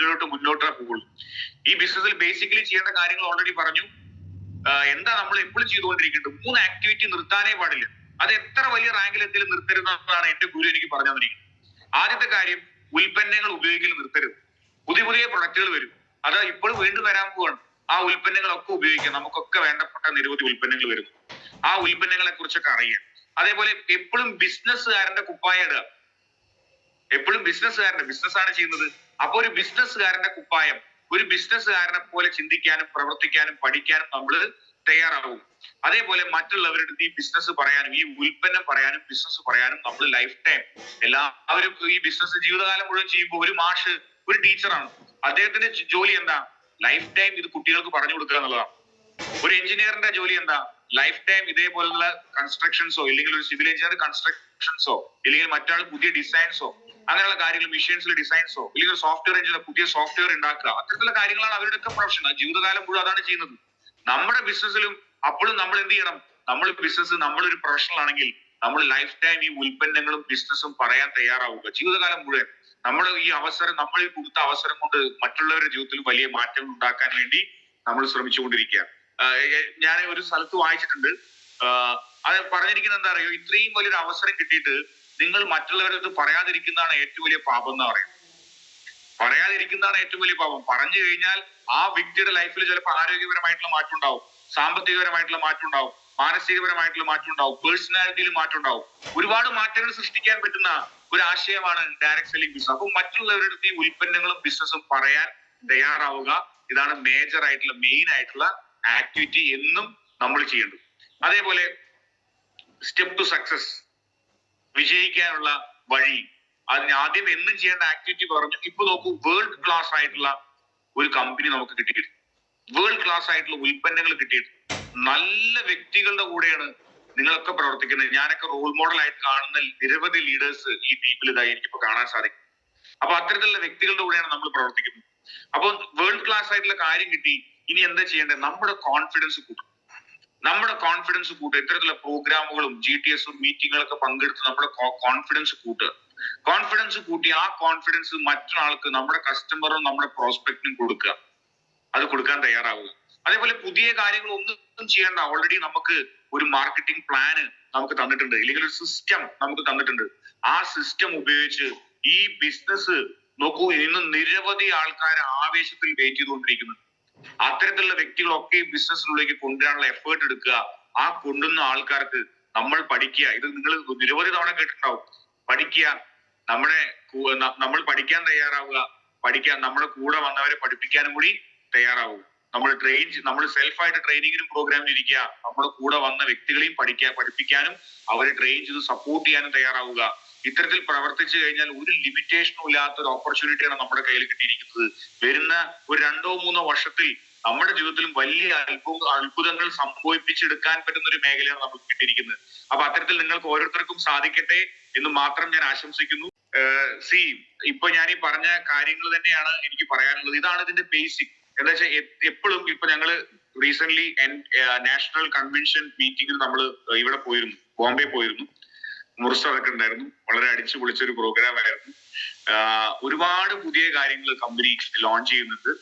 മുന്നോട്ടേ പോകുള്ളൂ. ഈ ബിസിനസ്സിൽ ബേസിക്കലി ചെയ്യേണ്ട കാര്യങ്ങൾ ഓൾറെഡി പറഞ്ഞു. എന്താ നമ്മൾ എപ്പോഴും ചെയ്തുകൊണ്ടിരിക്കേണ്ടത്, 3 ആക്ടിവിറ്റി നിർത്താനേ പാടില്ല. അത് എത്ര വലിയ റാങ്കിൽ എത്തിയാലും നിർത്തരുതെന്നാണ് എന്റെ ഗുരു എനിക്ക് പറഞ്ഞു തന്നിരിക്കുന്നത്. ആദ്യത്തെ കാര്യം, ഉൽപ്പന്നങ്ങൾ ഉപയോഗിക്കൽ നിർത്തരുത്. പുതിയ പുതിയ പ്രൊഡക്റ്റുകൾ വരും. അത് ഇപ്പോൾ വീണ്ടും വരാൻ പോവാണ്. ആ ഉൽപ്പന്നങ്ങളൊക്കെ ഉപയോഗിക്കാം. നമുക്കൊക്കെ വേണ്ടപ്പെട്ട നിരവധി ഉൽപ്പന്നങ്ങൾ വരുന്നു. ആ ഉൽപ്പന്നങ്ങളെ കുറിച്ചൊക്കെ അറിയാം. അതേപോലെ എപ്പോഴും ബിസിനസ്സുകാരന്റെ കുപ്പായ ഇടുക. എപ്പോഴും ബിസിനസ്സാണ് ചെയ്യുന്നത്. അപ്പൊ ഒരു ബിസിനസ്സുകാരന്റെ കുപ്പായം, ഒരു ബിസിനസ്സുകാരനെ പോലെ ചിന്തിക്കാനും പ്രവർത്തിക്കാനും പഠിക്കാനും നമ്മൾ തയ്യാറാവും. അതേപോലെ മറ്റുള്ളവരുടെ ഈ ബിസിനസ് പറയാനും ഈ ഉൽപ്പന്നം പറയാനും ബിസിനസ് പറയാനും നമ്മൾ ലൈഫ് ടൈം എല്ലാവരും ഈ ബിസിനസ് ജീവിതകാലം മുഴുവൻ ചെയ്യുമ്പോൾ ഒരു മാഷ് ഒരു ടീച്ചറാണ്. അദ്ദേഹത്തിന്റെ ജോലി എന്താ? ലൈഫ് ടൈം ഇത് കുട്ടികൾക്ക് പറഞ്ഞു കൊടുക്കുക എന്നുള്ളതാണ്. ഒരു എഞ്ചിനീയറിന്റെ ജോലി എന്താ? ലൈഫ് ടൈം ഇതേപോലുള്ള കൺസ്ട്രക്ഷൻസോ ഇല്ലെങ്കിൽ ഒരു സിവിൽ എഞ്ചിനീയർ കൺസ്ട്രക്ഷൻസോ ഇല്ലെങ്കിൽ മറ്റാൾ പുതിയ ഡിസൈൻസോ അങ്ങനെയുള്ള കാര്യങ്ങൾ, മെഷീൻസിലെ ഡിസൈൻസോ ഇല്ലെങ്കിൽ സോഫ്റ്റ്വെയർ എഞ്ചിനീയർ പുതിയ സോഫ്റ്റ്വെയർ ഉണ്ടാക്കുക, അത്തരത്തിലുള്ള കാര്യങ്ങളാണ് അവരുടെയൊക്കെ പ്രൊഫഷൻ. ജീവിതകാലം മുഴുവൻ അതാണ് ചെയ്യുന്നത്. നമ്മുടെ ബിസിനസ്സിലും അപ്പോഴും നമ്മൾ എന്ത് ചെയ്യണം? നമ്മൾ ബിസിനസ് നമ്മളൊരു പ്രൊഫഷണൽ ആണെങ്കിൽ നമ്മൾ ലൈഫ് ടൈം ഈ ഉൽപ്പന്നങ്ങളും ബിസിനസ്സും പറയാൻ തയ്യാറാവുക. ജീവിതകാലം മുഴുവൻ നമ്മൾ ഈ അവസരം, നമ്മൾ ഈ കൊടുത്ത അവസരം കൊണ്ട് മറ്റുള്ളവരുടെ ജീവിതത്തിൽ വലിയ മാറ്റങ്ങൾ ഉണ്ടാക്കാൻ വേണ്ടി നമ്മൾ ശ്രമിച്ചുകൊണ്ടിരിക്കുക. ഞാൻ ഒരു സ്ഥലത്ത് വായിച്ചിട്ടുണ്ട്, അത് പറഞ്ഞിരിക്കുന്നത് എന്താ അറിയോ? ഇത്രയും വലിയൊരു അവസരം കിട്ടിയിട്ട് നിങ്ങൾ മറ്റുള്ളവരത് പറയാതിരിക്കുന്നതാണ് ഏറ്റവും വലിയ പാപം എന്ന് പറയുന്നത്. പറയാതിരിക്കുന്നതാണ് ഏറ്റവും വലിയ പാപം. പറഞ്ഞു കഴിഞ്ഞാൽ ആ വ്യക്തിയുടെ ലൈഫിൽ ചിലപ്പോൾ ആരോഗ്യപരമായിട്ടുള്ള മാറ്റം ഉണ്ടാവും, സാമ്പത്തികപരമായിട്ടുള്ള മാറ്റം ഉണ്ടാവും, മാനസികപരമായിട്ടുള്ള മാറ്റം ഉണ്ടാവും, പേഴ്സണാലിറ്റിയിൽ മാറ്റം ഉണ്ടാവും. ഒരുപാട് മാറ്റങ്ങൾ സൃഷ്ടിക്കാൻ പറ്റുന്ന ഒരു ആശയമാണ് ഡയറക്ട് സെല്ലിംഗ് ബിസിനസ്. അപ്പൊ മറ്റുള്ളവരുടെ ഈ ഉൽപ്പന്നങ്ങളും ബിസിനസ്സും പറയാൻ തയ്യാറാവുക. ഇതാണ് മേജർ ആയിട്ടുള്ള മെയിൻ ആയിട്ടുള്ള ആക്ടിവിറ്റി എന്നും നമ്മൾ ചെയ്യേണ്ടത്. അതേപോലെ സ്റ്റെപ്പ് ടു സക്സസ്, വിജയിക്കാനുള്ള വഴി, അതിന് ആദ്യം എന്നും ചെയ്യേണ്ട ആക്ടിവിറ്റി പറഞ്ഞു. ഇപ്പൊ നോക്കൂ, വേൾഡ് ക്ലാസ് ആയിട്ടുള്ള ഒരു കമ്പനി നമുക്ക് കിട്ടിയിട്ട്, വേൾഡ് ക്ലാസ് ആയിട്ടുള്ള ഉൽപ്പന്നങ്ങൾ കിട്ടിയിട്ട് നല്ല വ്യക്തികളുടെ കൂടെയാണ് നിങ്ങളൊക്കെ പ്രവർത്തിക്കുന്നത്. ഞാനൊക്കെ റോൾ മോഡൽ ആയിട്ട് കാണുന്ന നിരവധി ലീഡേഴ്സ് ഈ ടീമിൽ ഇതായി എനിക്കിപ്പോ കാണാൻ സാധിക്കും. അപ്പൊ അത്തരത്തിലുള്ള വ്യക്തികളുടെ കൂടെയാണ് നമ്മൾ പ്രവർത്തിക്കുന്നത്. അപ്പൊ വേൾഡ് ക്ലാസ് ആയിട്ടുള്ള കാര്യം കിട്ടി. ഇനി എന്താ ചെയ്യേണ്ടത്? നമ്മുടെ കോൺഫിഡൻസ് കൂട്ടും. ഇത്തരത്തിലുള്ള പ്രോഗ്രാമുകളും GTS മീറ്റിങ്ങുകളൊക്കെ പങ്കെടുത്ത് നമ്മുടെ കോൺഫിഡൻസ് കൂട്ടുക. കോൺഫിഡൻസ് കൂട്ടി ആ കോൺഫിഡൻസ് മറ്റൊരാൾക്ക്, നമ്മുടെ കസ്റ്റമറും നമ്മുടെ പ്രോസ്പെക്റ്റിനും കൊടുക്കുക. അത് കൊടുക്കാൻ തയ്യാറാവുക. അതേപോലെ പുതിയ കാര്യങ്ങൾ ഒന്നും ചെയ്യേണ്ട. ഓൾറെഡി നമുക്ക് ഒരു മാർക്കറ്റിംഗ് പ്ലാന് നമുക്ക് തന്നിട്ടുണ്ട്, ഇല്ലെങ്കിൽ ഒരു സിസ്റ്റം നമുക്ക് തന്നിട്ടുണ്ട്. ആ സിസ്റ്റം ഉപയോഗിച്ച് ഈ ബിസിനസ് നോക്കൂ, ഇന്ന് നിരവധി ആൾക്കാർ ആവേശത്തിൽ വെയിറ്റ് ചെയ്തുകൊണ്ടിരിക്കുന്നു. അത്തരത്തിലുള്ള വ്യക്തികളൊക്കെ ഈ ബിസിനസ്സിനുള്ളിലേക്ക് കൊണ്ടുവരാനുള്ള എഫേർട്ട് എടുക്കുക. ആ കൊണ്ടുവന്ന ആൾക്കാർക്ക് നമ്മൾ പഠിക്കുക. ഇത് നിങ്ങൾ നിരവധി തവണ കേട്ടിട്ടുണ്ടാവും. പഠിക്കുക, നമ്മൾ പഠിക്കാൻ തയ്യാറാവുക. നമ്മുടെ കൂടെ വന്നവരെ പഠിപ്പിക്കാനും കൂടി തയ്യാറാവുക. നമ്മൾ സെൽഫായിട്ട് ട്രെയിനിങ്ങിനും പ്രോഗ്രാമിനും ഇരിക്കുക. നമ്മുടെ കൂടെ വന്ന വ്യക്തികളെയും പഠിപ്പിക്കാനും അവരെ ട്രെയിൻ ചെയ്ത് സപ്പോർട്ട് ചെയ്യാനും തയ്യാറാവുക. ഇത്തരത്തിൽ പ്രവർത്തിച്ചു കഴിഞ്ഞാൽ ഒരു ലിമിറ്റേഷനും ഇല്ലാത്ത ഒരു ഓപ്പർച്യൂണിറ്റിയാണ് നമ്മുടെ കയ്യിൽ കിട്ടിയിരിക്കുന്നത്. വരുന്ന ഒരു 2-3 വർഷത്തിൽ നമ്മുടെ ജീവിതത്തിലും വലിയ അത്ഭുതങ്ങൾ സംഭവിപ്പിച്ചെടുക്കാൻ പറ്റുന്ന ഒരു മേഖലയാണ് നമുക്ക് കിട്ടിയിരിക്കുന്നത്. അപ്പൊ അത്തരത്തിൽ നിങ്ങൾക്ക് ഓരോരുത്തർക്കും സാധിക്കട്ടെ എന്ന് മാത്രം ഞാൻ ആശംസിക്കുന്നു. ഇപ്പൊ ഞാൻ ഈ പറഞ്ഞ കാര്യങ്ങൾ തന്നെയാണ് എനിക്ക് പറയാനുള്ളത്. ഇതാണ് ഇതിന്റെ ബേസിക്. എന്താ വെച്ചാൽ എപ്പോഴും ഇപ്പൊ ഞങ്ങള് റീസെന്റ് നാഷണൽ കൺവെൻഷൻ മീറ്റിംഗിൽ നമ്മൾ ഇവിടെ പോയിരുന്നു, ബോംബെ പോയിരുന്നു. മുറിച്ചതൊക്കെ ഉണ്ടായിരുന്നു. വളരെ അടിച്ചു പൊളിച്ചൊരു പ്രോഗ്രാം ആയിരുന്നു. ഒരുപാട് പുതിയ കാര്യങ്ങൾ കമ്പനി ലോഞ്ച് ചെയ്യുന്നുണ്ട്.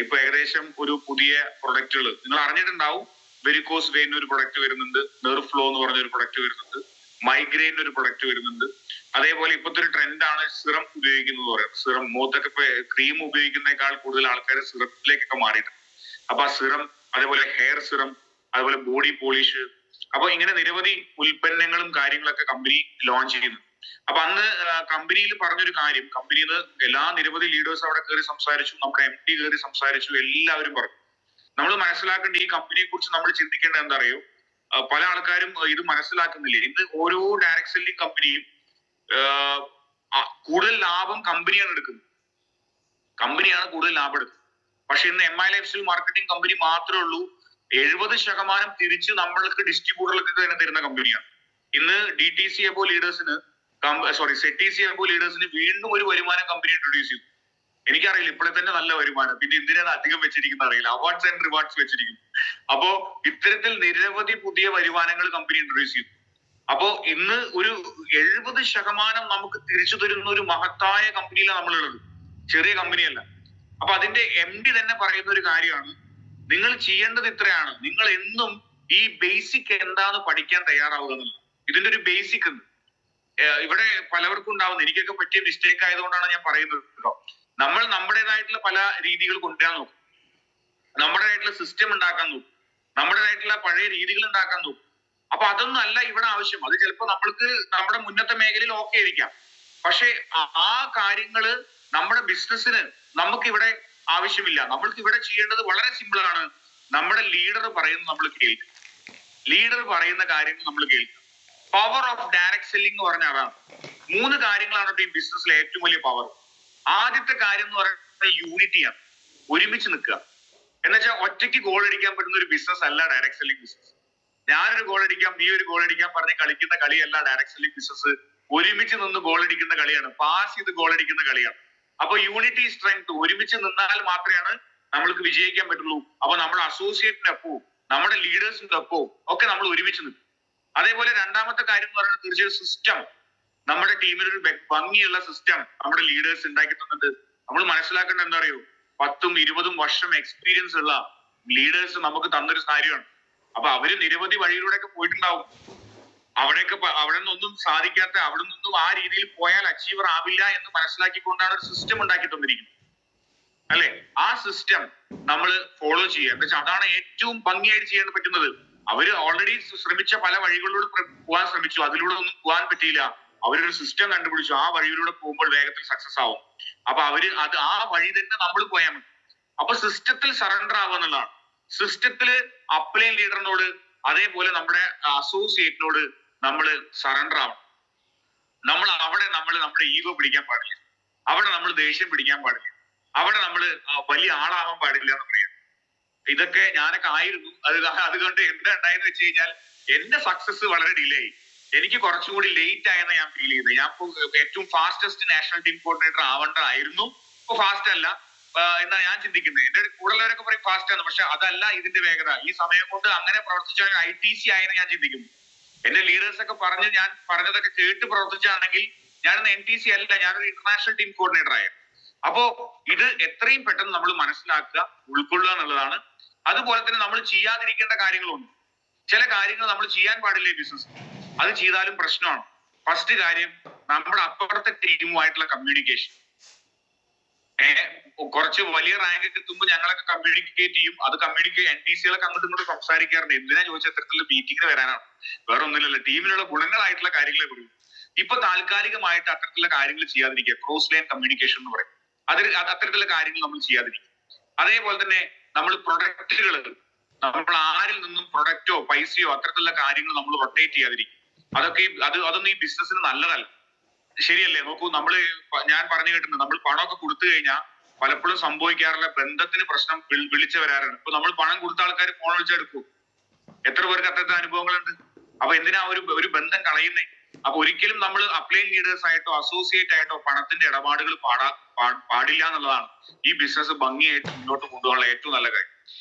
ഇപ്പൊ ഏകദേശം ഒരു പുതിയ പ്രൊഡക്റ്റുകൾ നിങ്ങൾ അറിഞ്ഞിട്ടുണ്ടാവും. വെരിക്കോസ് വെയിൻ ഒരു പ്രൊഡക്റ്റ് വരുന്നുണ്ട്, നെർവ് ഫ്ലോ എന്ന് പറഞ്ഞ ഒരു പ്രൊഡക്റ്റ് വരുന്നുണ്ട്, മൈഗ്രെയിൻ ഒരു പ്രൊഡക്റ്റ് വരുന്നുണ്ട്. അതേപോലെ ഇപ്പോഴത്തെ ഒരു ട്രെൻഡാണ് സിറം ഉപയോഗിക്കുന്നത് പറയുന്നത്. സിറം മുഖത്തൊക്കെ ഇപ്പൊ ക്രീം ഉപയോഗിക്കുന്നതിനേക്കാൾ കൂടുതൽ ആൾക്കാർ സിറത്തിലേക്കൊക്കെ മാറിയിട്ടുണ്ട്. അപ്പൊ ആ സിറം, അതേപോലെ ഹെയർ സിറം, അതുപോലെ ബോഡി പോളിഷ്, അപ്പൊ ഇങ്ങനെ നിരവധി ഉൽപ്പന്നങ്ങളും കാര്യങ്ങളൊക്കെ കമ്പനി ലോഞ്ച് ചെയ്യുന്നു. അപ്പൊ അന്ന് കമ്പനിയിൽ പറഞ്ഞൊരു കാര്യം, കമ്പനിയിൽ എല്ലാ നിരവധി ലീഡേഴ്സ് അവിടെ കയറി സംസാരിച്ചു, നമ്മുടെ MD കയറി സംസാരിച്ചു, എല്ലാവരും പറഞ്ഞു. നമ്മൾ മനസ്സിലാക്കേണ്ട ഈ കമ്പനിയെ കുറിച്ച് നമ്മൾ ചിന്തിക്കേണ്ടത് എന്താ അറിയോ? പല ആൾക്കാരും ഇത് മനസ്സിലാക്കുന്നില്ല. ഇന്ന് ഓരോ ഡയറക്ട് സെല്ലിംഗ് കമ്പനിയും കൂടുതൽ ലാഭം കമ്പനിയാണ് എടുക്കുന്നത്. കൂടുതൽ ലാഭം എടുക്കുന്നത്. പക്ഷെ ഇന്ന് MI life style marketing company മാത്രമേ ഉള്ളൂ 70% തിരിച്ച് നമ്മൾക്ക് ഡിസ്ട്രിബ്യൂട്ടർക്ക് തന്നെ തരുന്ന കമ്പനിയാണ്. ഇന്ന് DTC അബോ ലീഡേഴ്സിന് ZTC അബോ ലീഡേഴ്സിന് വീണ്ടും ഒരു വരുമാനം കമ്പനി ഇൻട്രൊഡ്യൂസ് ചെയ്തു. എനിക്കറിയില്ല, ഇപ്പോഴെ തന്നെ നല്ല വരുമാനം. പിന്നെ എന്തിനാണ് അധികം വെച്ചിരിക്കുന്ന അറിയില്ല. അവാർഡ്സ് ആൻഡ് റിവാർഡ്സ് വെച്ചിരിക്കും. അപ്പോ ഇത്തരത്തിൽ നിരവധി പുതിയ വരുമാനങ്ങൾ കമ്പനി ഇൻട്രൊഡ്യൂസ് ചെയ്തു. അപ്പോ ഇന്ന് ഒരു 70% നമുക്ക് തിരിച്ചു തരുന്ന ഒരു മഹത്തായ കമ്പനിയിലാണ് നമ്മളുള്ളത്, ചെറിയ കമ്പനിയല്ല. അപ്പൊ അതിന്റെ MD തന്നെ പറയുന്ന ഒരു കാര്യമാണ്, നിങ്ങൾ ചെയ്യേണ്ടത് ഇത്രയാണ്. നിങ്ങൾ എന്നും ഈ ബേസിക് എന്താന്ന് പഠിക്കാൻ തയ്യാറാവുക എന്നുള്ളത്. ഇതിന്റെ ഒരു ബേസിക് ഇവിടെ പലവർക്കും ഉണ്ടാവുന്നത്, എനിക്കൊക്കെ പറ്റിയ മിസ്റ്റേക്ക് ആയതുകൊണ്ടാണ് ഞാൻ പറയുന്നത് കേട്ടോ. നമ്മൾ നമ്മുടേതായിട്ടുള്ള പല രീതികൾ കൊണ്ടുവരാൻ നോക്കും, നമ്മുടേതായിട്ടുള്ള സിസ്റ്റം ഉണ്ടാക്കാൻ നോക്കും, നമ്മുടേതായിട്ടുള്ള പഴയ രീതികൾ ഉണ്ടാക്കാൻ നോക്കും. അപ്പൊ അതൊന്നും അല്ല ഇവിടെ ആവശ്യം. അത് ചിലപ്പോൾ നമ്മൾക്ക് നമ്മുടെ മുന്നത്തെ മേഖലയിൽ ഓക്കെ ആയിരിക്കാം, പക്ഷെ ആ കാര്യങ്ങള് നമ്മുടെ ബിസിനസ്സിന് നമുക്ക് ഇവിടെ ആവശ്യമില്ല. നമ്മൾക്ക് ഇവിടെ ചെയ്യേണ്ടത് വളരെ സിമ്പിൾ ആണ്. നമ്മുടെ ലീഡർ പറയുന്നത് നമ്മൾ കേൾക്കുക, ലീഡർ പറയുന്ന കാര്യങ്ങൾ നമ്മൾ കേൾക്കുക. പവർ ഓഫ് ഡയറക്ട് സെല്ലിംഗ് എന്ന് പറഞ്ഞാൽ അതാണ്. 3 കാര്യങ്ങളാണ് ഈ ബിസിനസ്സിലെ ഏറ്റവും വലിയ പവർ. ആദ്യത്തെ കാര്യം എന്ന് പറയുന്നത് യൂണിറ്റിയാണ്, ഒരുമിച്ച് നിൽക്കുക. എന്നുവെച്ചാൽ ഒറ്റയ്ക്ക് ഗോൾ അടിക്കാൻ പറ്റുന്ന ഒരു ബിസിനസ് അല്ല ഡയറക്ട് സെല്ലിംഗ് ബിസിനസ്. ഞാനൊരു ഗോൾ അടിക്കാം, നീ ഒരു ഗോൾ അടിക്കാൻ പറഞ്ഞ് കളിക്കുന്ന കളിയല്ല ഡയറക്ട് സെല്ലിംഗ് ബിസിനസ്. ഒരുമിച്ച് നിന്ന് ഗോൾ അടിക്കുന്ന കളിയാണ്, പാസ് ചെയ്ത് ഗോൾ അടിക്കുന്ന കളിയാണ്. അപ്പൊ യൂണിറ്റി സ്ട്രെങ്ത്, ഒരുമിച്ച് നിന്നാൽ മാത്രമാണ് നമ്മൾക്ക് വിജയിക്കാൻ പറ്റുള്ളൂ. അപ്പൊ നമ്മുടെ അസോസിയേറ്റിന്റെ ഒപ്പവും നമ്മുടെ ലീഡേഴ്സിന്റെ ഒപ്പവും ഒക്കെ നമ്മൾ ഒരുമിച്ച് നിൽക്കും. അതേപോലെ രണ്ടാമത്തെ കാര്യം എന്ന് പറയുന്നത് തീർച്ചയായും സിസ്റ്റം. നമ്മുടെ ടീമിനൊരു ഭംഗിയുള്ള സിസ്റ്റം നമ്മുടെ ലീഡേഴ്സ് ഉണ്ടാക്കി തന്നിട്ട് നമ്മൾ മനസ്സിലാക്കേണ്ടത് എന്താ അറിയോ, 10ഉം 20ഉം വർഷം എക്സ്പീരിയൻസ് ഉള്ള ലീഡേഴ്സ് നമുക്ക് തന്നൊരു കാര്യമാണ്. അപ്പൊ അവര് നിരവധി വഴിയിലൂടെയൊക്കെ പോയിട്ടുണ്ടാവും. അവിടെ നിന്നൊന്നും സാധിക്കാത്ത, അവിടെ നിന്നും ആ രീതിയിൽ പോയാൽ അച്ചീവർ ആവില്ല എന്ന് മനസ്സിലാക്കിക്കൊണ്ടാണ് ഒരു സിസ്റ്റം ഉണ്ടാക്കി തന്നിരിക്കുന്നത്, അല്ലെ? ആ സിസ്റ്റം നമ്മൾ ഫോളോ ചെയ്യുക. എന്താ വെച്ചാൽ അതാണ് ഏറ്റവും ഭംഗിയായിട്ട് ചെയ്യാൻ പറ്റുന്നത്. അവര് ഓൾറെഡി ശ്രമിച്ച പല വഴികളിലൂടെ പോകാൻ ശ്രമിച്ചു, അതിലൂടെ ഒന്നും പോകാൻ പറ്റിയില്ല. അവരൊരു സിസ്റ്റം കണ്ടുപിടിച്ചു, ആ വഴിയിലൂടെ പോകുമ്പോൾ വേഗത്തിൽ സക്സസ് ആവും. അപ്പൊ ആ വഴി തന്നെ നമ്മൾ പോയാൽ മതി. അപ്പൊ സിസ്റ്റത്തിൽ സറണ്ടർ ആവുക എന്നുള്ളതാണ്. സിസ്റ്റത്തില് അപ്ലൈൻ ലീഡറിനോട് അതേപോലെ നമ്മുടെ അസോസിയേറ്റിനോട് നമ്മൾ സറണ്ടർ ആവണം. അവിടെ നമ്മുടെ ഈഗോ പിടിക്കാൻ പാടില്ല, അവിടെ നമ്മൾ ദേഷ്യം പിടിക്കാൻ പാടില്ല, അവിടെ നമ്മൾ വലിയ ആളാവാൻ പാടില്ല എന്ന് പറയാം. ഇതൊക്കെ ഞാനൊക്കെ ആയിരുന്നു. അതുകൊണ്ട് എന്താ ഉണ്ടായെന്ന് വെച്ച് കഴിഞ്ഞാൽ എന്റെ സക്സസ് വളരെ ഡിലേ ആയി. എനിക്ക് കുറച്ചുകൂടി ലേറ്റ് ആയെന്ന് ഞാൻ ഫീൽ ചെയ്തത്. ഞാൻ ഏറ്റവും ഫാസ്റ്റസ്റ്റ് നാഷണൽ ടീം കോർഡിനേറ്റർ ആവേണ്ടതായിരുന്നു. ഇപ്പൊ ഫാസ്റ്റ് അല്ല എന്നാ ഞാൻ ചിന്തിക്കുന്നത്. എന്റെ കൂടുതലവരൊക്കെ പറയും ഫാസ്റ്റ് ആണ്, പക്ഷെ അതല്ല ഇതിന്റെ വേഗത. ഈ സമയം കൊണ്ട് അങ്ങനെ പ്രവർത്തിച്ചാൽ ITC ആയെന്ന് ഞാൻ ചിന്തിക്കുന്നു. എന്റെ ലീഡേഴ്സ് ഒക്കെ ഞാൻ പറഞ്ഞതൊക്കെ കേട്ട് പ്രവർത്തിച്ചാണെങ്കിൽ ഞാനൊന്ന് NTC അല്ല, ഞാനൊരു ഇന്റർനാഷണൽ ടീം കോർഡിനേറ്റർ ആയ. അപ്പോ ഇത് എത്രയും പെട്ടെന്ന് നമ്മൾ മനസ്സിലാക്കുക, ഉൾക്കൊള്ളുക എന്നുള്ളതാണ്. അതുപോലെ തന്നെ നമ്മൾ ചെയ്യാതിരിക്കേണ്ട കാര്യങ്ങളുണ്ട്. ചില കാര്യങ്ങൾ നമ്മൾ ചെയ്യാൻ പാടില്ല ഈ ബിസിനസ്, അത് ചെയ്താലും പ്രശ്നമാണ്. ഫസ്റ്റ് കാര്യം, നമ്മുടെ അപ്പുറത്തെ ടീമുമായിട്ടുള്ള കമ്മ്യൂണിക്കേഷൻ. കുറച്ച് വലിയ റാങ്ക് ഒക്കെ എത്തുമ്പോൾ ഞങ്ങളൊക്കെ കമ്മ്യൂണിക്കേറ്റ് ചെയ്യും. അത് NTC-കളൊക്കെ അങ്ങോട്ടും ഇങ്ങോട്ടും സംസാരിക്കാറുണ്ട്. എന്തിനാ ചോദിച്ച അത്തരത്തിലുള്ള മീറ്റിങ്ങിന് വരാനാണ്, വേറെ ഒന്നുമില്ലല്ലോ. ടീമിലുള്ള ഗുണങ്ങളായിട്ടുള്ള കാര്യങ്ങളെ പറയും. ഇപ്പൊ താൽക്കാലികമായിട്ട് അത്തരത്തിലുള്ള കാര്യങ്ങൾ ചെയ്യാതിരിക്കുക, ക്രോസ് ലൈൻ കമ്മ്യൂണിക്കേഷൻ എന്ന് പറയും. അത്തരത്തിലുള്ള കാര്യങ്ങൾ നമ്മൾ ചെയ്യാതിരിക്കും. അതേപോലെ തന്നെ നമ്മൾ പ്രൊഡക്റ്റുകൾ, നമ്മൾ ആരിൽ നിന്നും പ്രൊഡക്റ്റോ പൈസയോ അത്തരത്തിലുള്ള കാര്യങ്ങൾ നമ്മൾ റൊട്ടേറ്റ് ചെയ്യാതിരിക്കും. അതൊന്നും ഈ ബിസിനസ്സിന് നല്ലതല്ല, ശരിയല്ലേ? നോക്കൂ, ഞാൻ പറഞ്ഞു കേട്ടിട്ടുണ്ട്, നമ്മൾ പണമൊക്കെ കൊടുത്തു കഴിഞ്ഞാൽ പലപ്പോഴും സംഭവിക്കാറുള്ള ബന്ധത്തിന് പ്രശ്നം വിളിച്ചു വരാറാണ്. ഇപ്പൊ നമ്മൾ പണം കൊടുത്ത ആൾക്കാർ ഫോൺ വിളിച്ചെടുക്കും. എത്ര പേർക്ക് അത്തരത്തെ അനുഭവങ്ങളുണ്ട്? അപ്പൊ എന്തിനാ ഒരു ബന്ധം കളയുന്നേ? അപ്പൊ ഒരിക്കലും നമ്മൾ അപ്ലൈൻ ലീഡേഴ്സ് ആയിട്ടോ അസോസിയേറ്റ് ആയിട്ടോ പണത്തിന്റെ ഇടപാടുകൾ പാടില്ല എന്നുള്ളതാണ് ഈ ബിസിനസ് ഭംഗിയായിട്ട് മുന്നോട്ട് കൊണ്ടുപോകാനുള്ള ഏറ്റവും നല്ല കാര്യം.